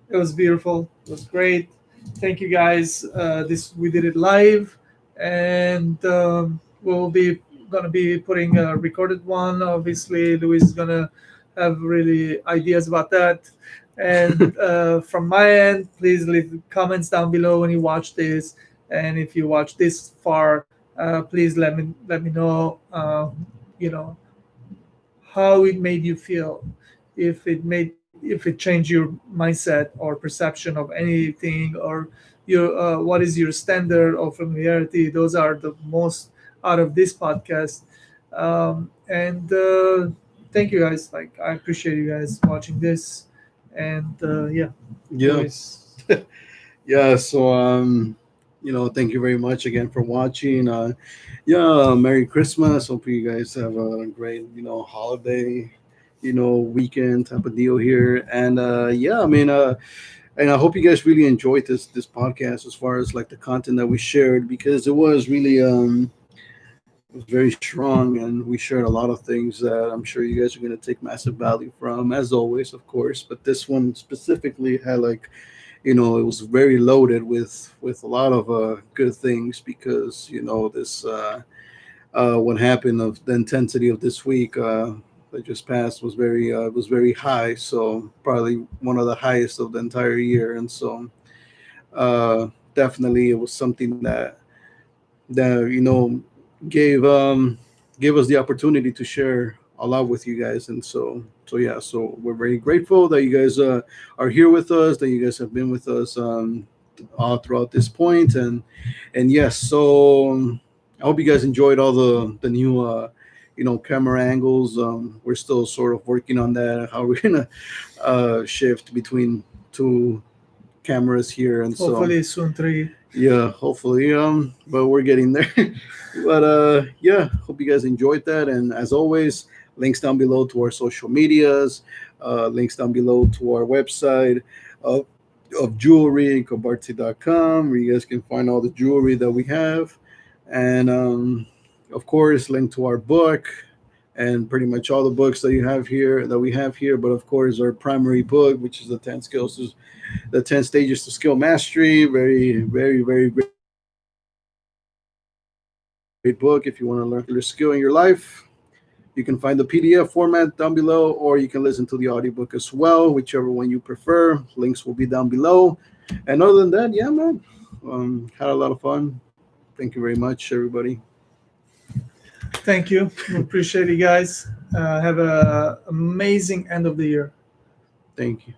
It was beautiful. It was great. Thank you guys. This We did it live, and we'll be gonna be putting a recorded one. Obviously, Luis is gonna have really ideas about that. And from my end, please leave comments down below when you watch this. And if you watch this far, please let me know. You know how it made you feel, if it changed your mindset or perception of anything, or your what is your standard of familiarity. Those are the most out of this podcast. And Thank you guys. Like, I appreciate you guys watching this. And Yeah, Yeah. Luis. Yeah. So, thank you very much again for watching. Yeah, Merry Christmas. Hope you guys have a great, holiday, weekend type of deal here. And yeah, I mean, and I hope you guys really enjoyed this podcast, as far as like the content that we shared, because it was really it was very strong, and we shared a lot of things that I'm sure you guys are going to take massive value from, as always, of course. But this one specifically had, like, it was very loaded with a lot of good things, because this what happened, of the intensity of this week that just passed, was very high. So probably one of the highest of the entire year. And so uh, definitely it was something that gave gave us the opportunity to share a lot with you guys. And so yeah, so we're very grateful that you guys are here with us, that you guys have been with us all throughout this point. And yes, so I hope you guys enjoyed all the new camera angles. We're still sort of working on that, how we're gonna shift between two cameras here. And so Hopefully soon three. yeah, hopefully. But we're getting there. But yeah, hope you guys enjoyed that. And as always, links down below to our social medias, links down below to our website of, of jewelry, cobarti.com, where you guys can find all the jewelry that we have. And of course, link to our book, and pretty much all the books that we have here. But of course, our primary book, which is the 10 stages to skill mastery. Very, very, very great book if you want to learn a particular skill in your life. You can find the PDF format down below, or you can listen to the audiobook as well, whichever one you prefer. Links will be down below. And other than that, yeah, man, had a lot of fun. Thank you very much, everybody. Thank you. We appreciate you guys. Have a amazing end of the year. Thank you.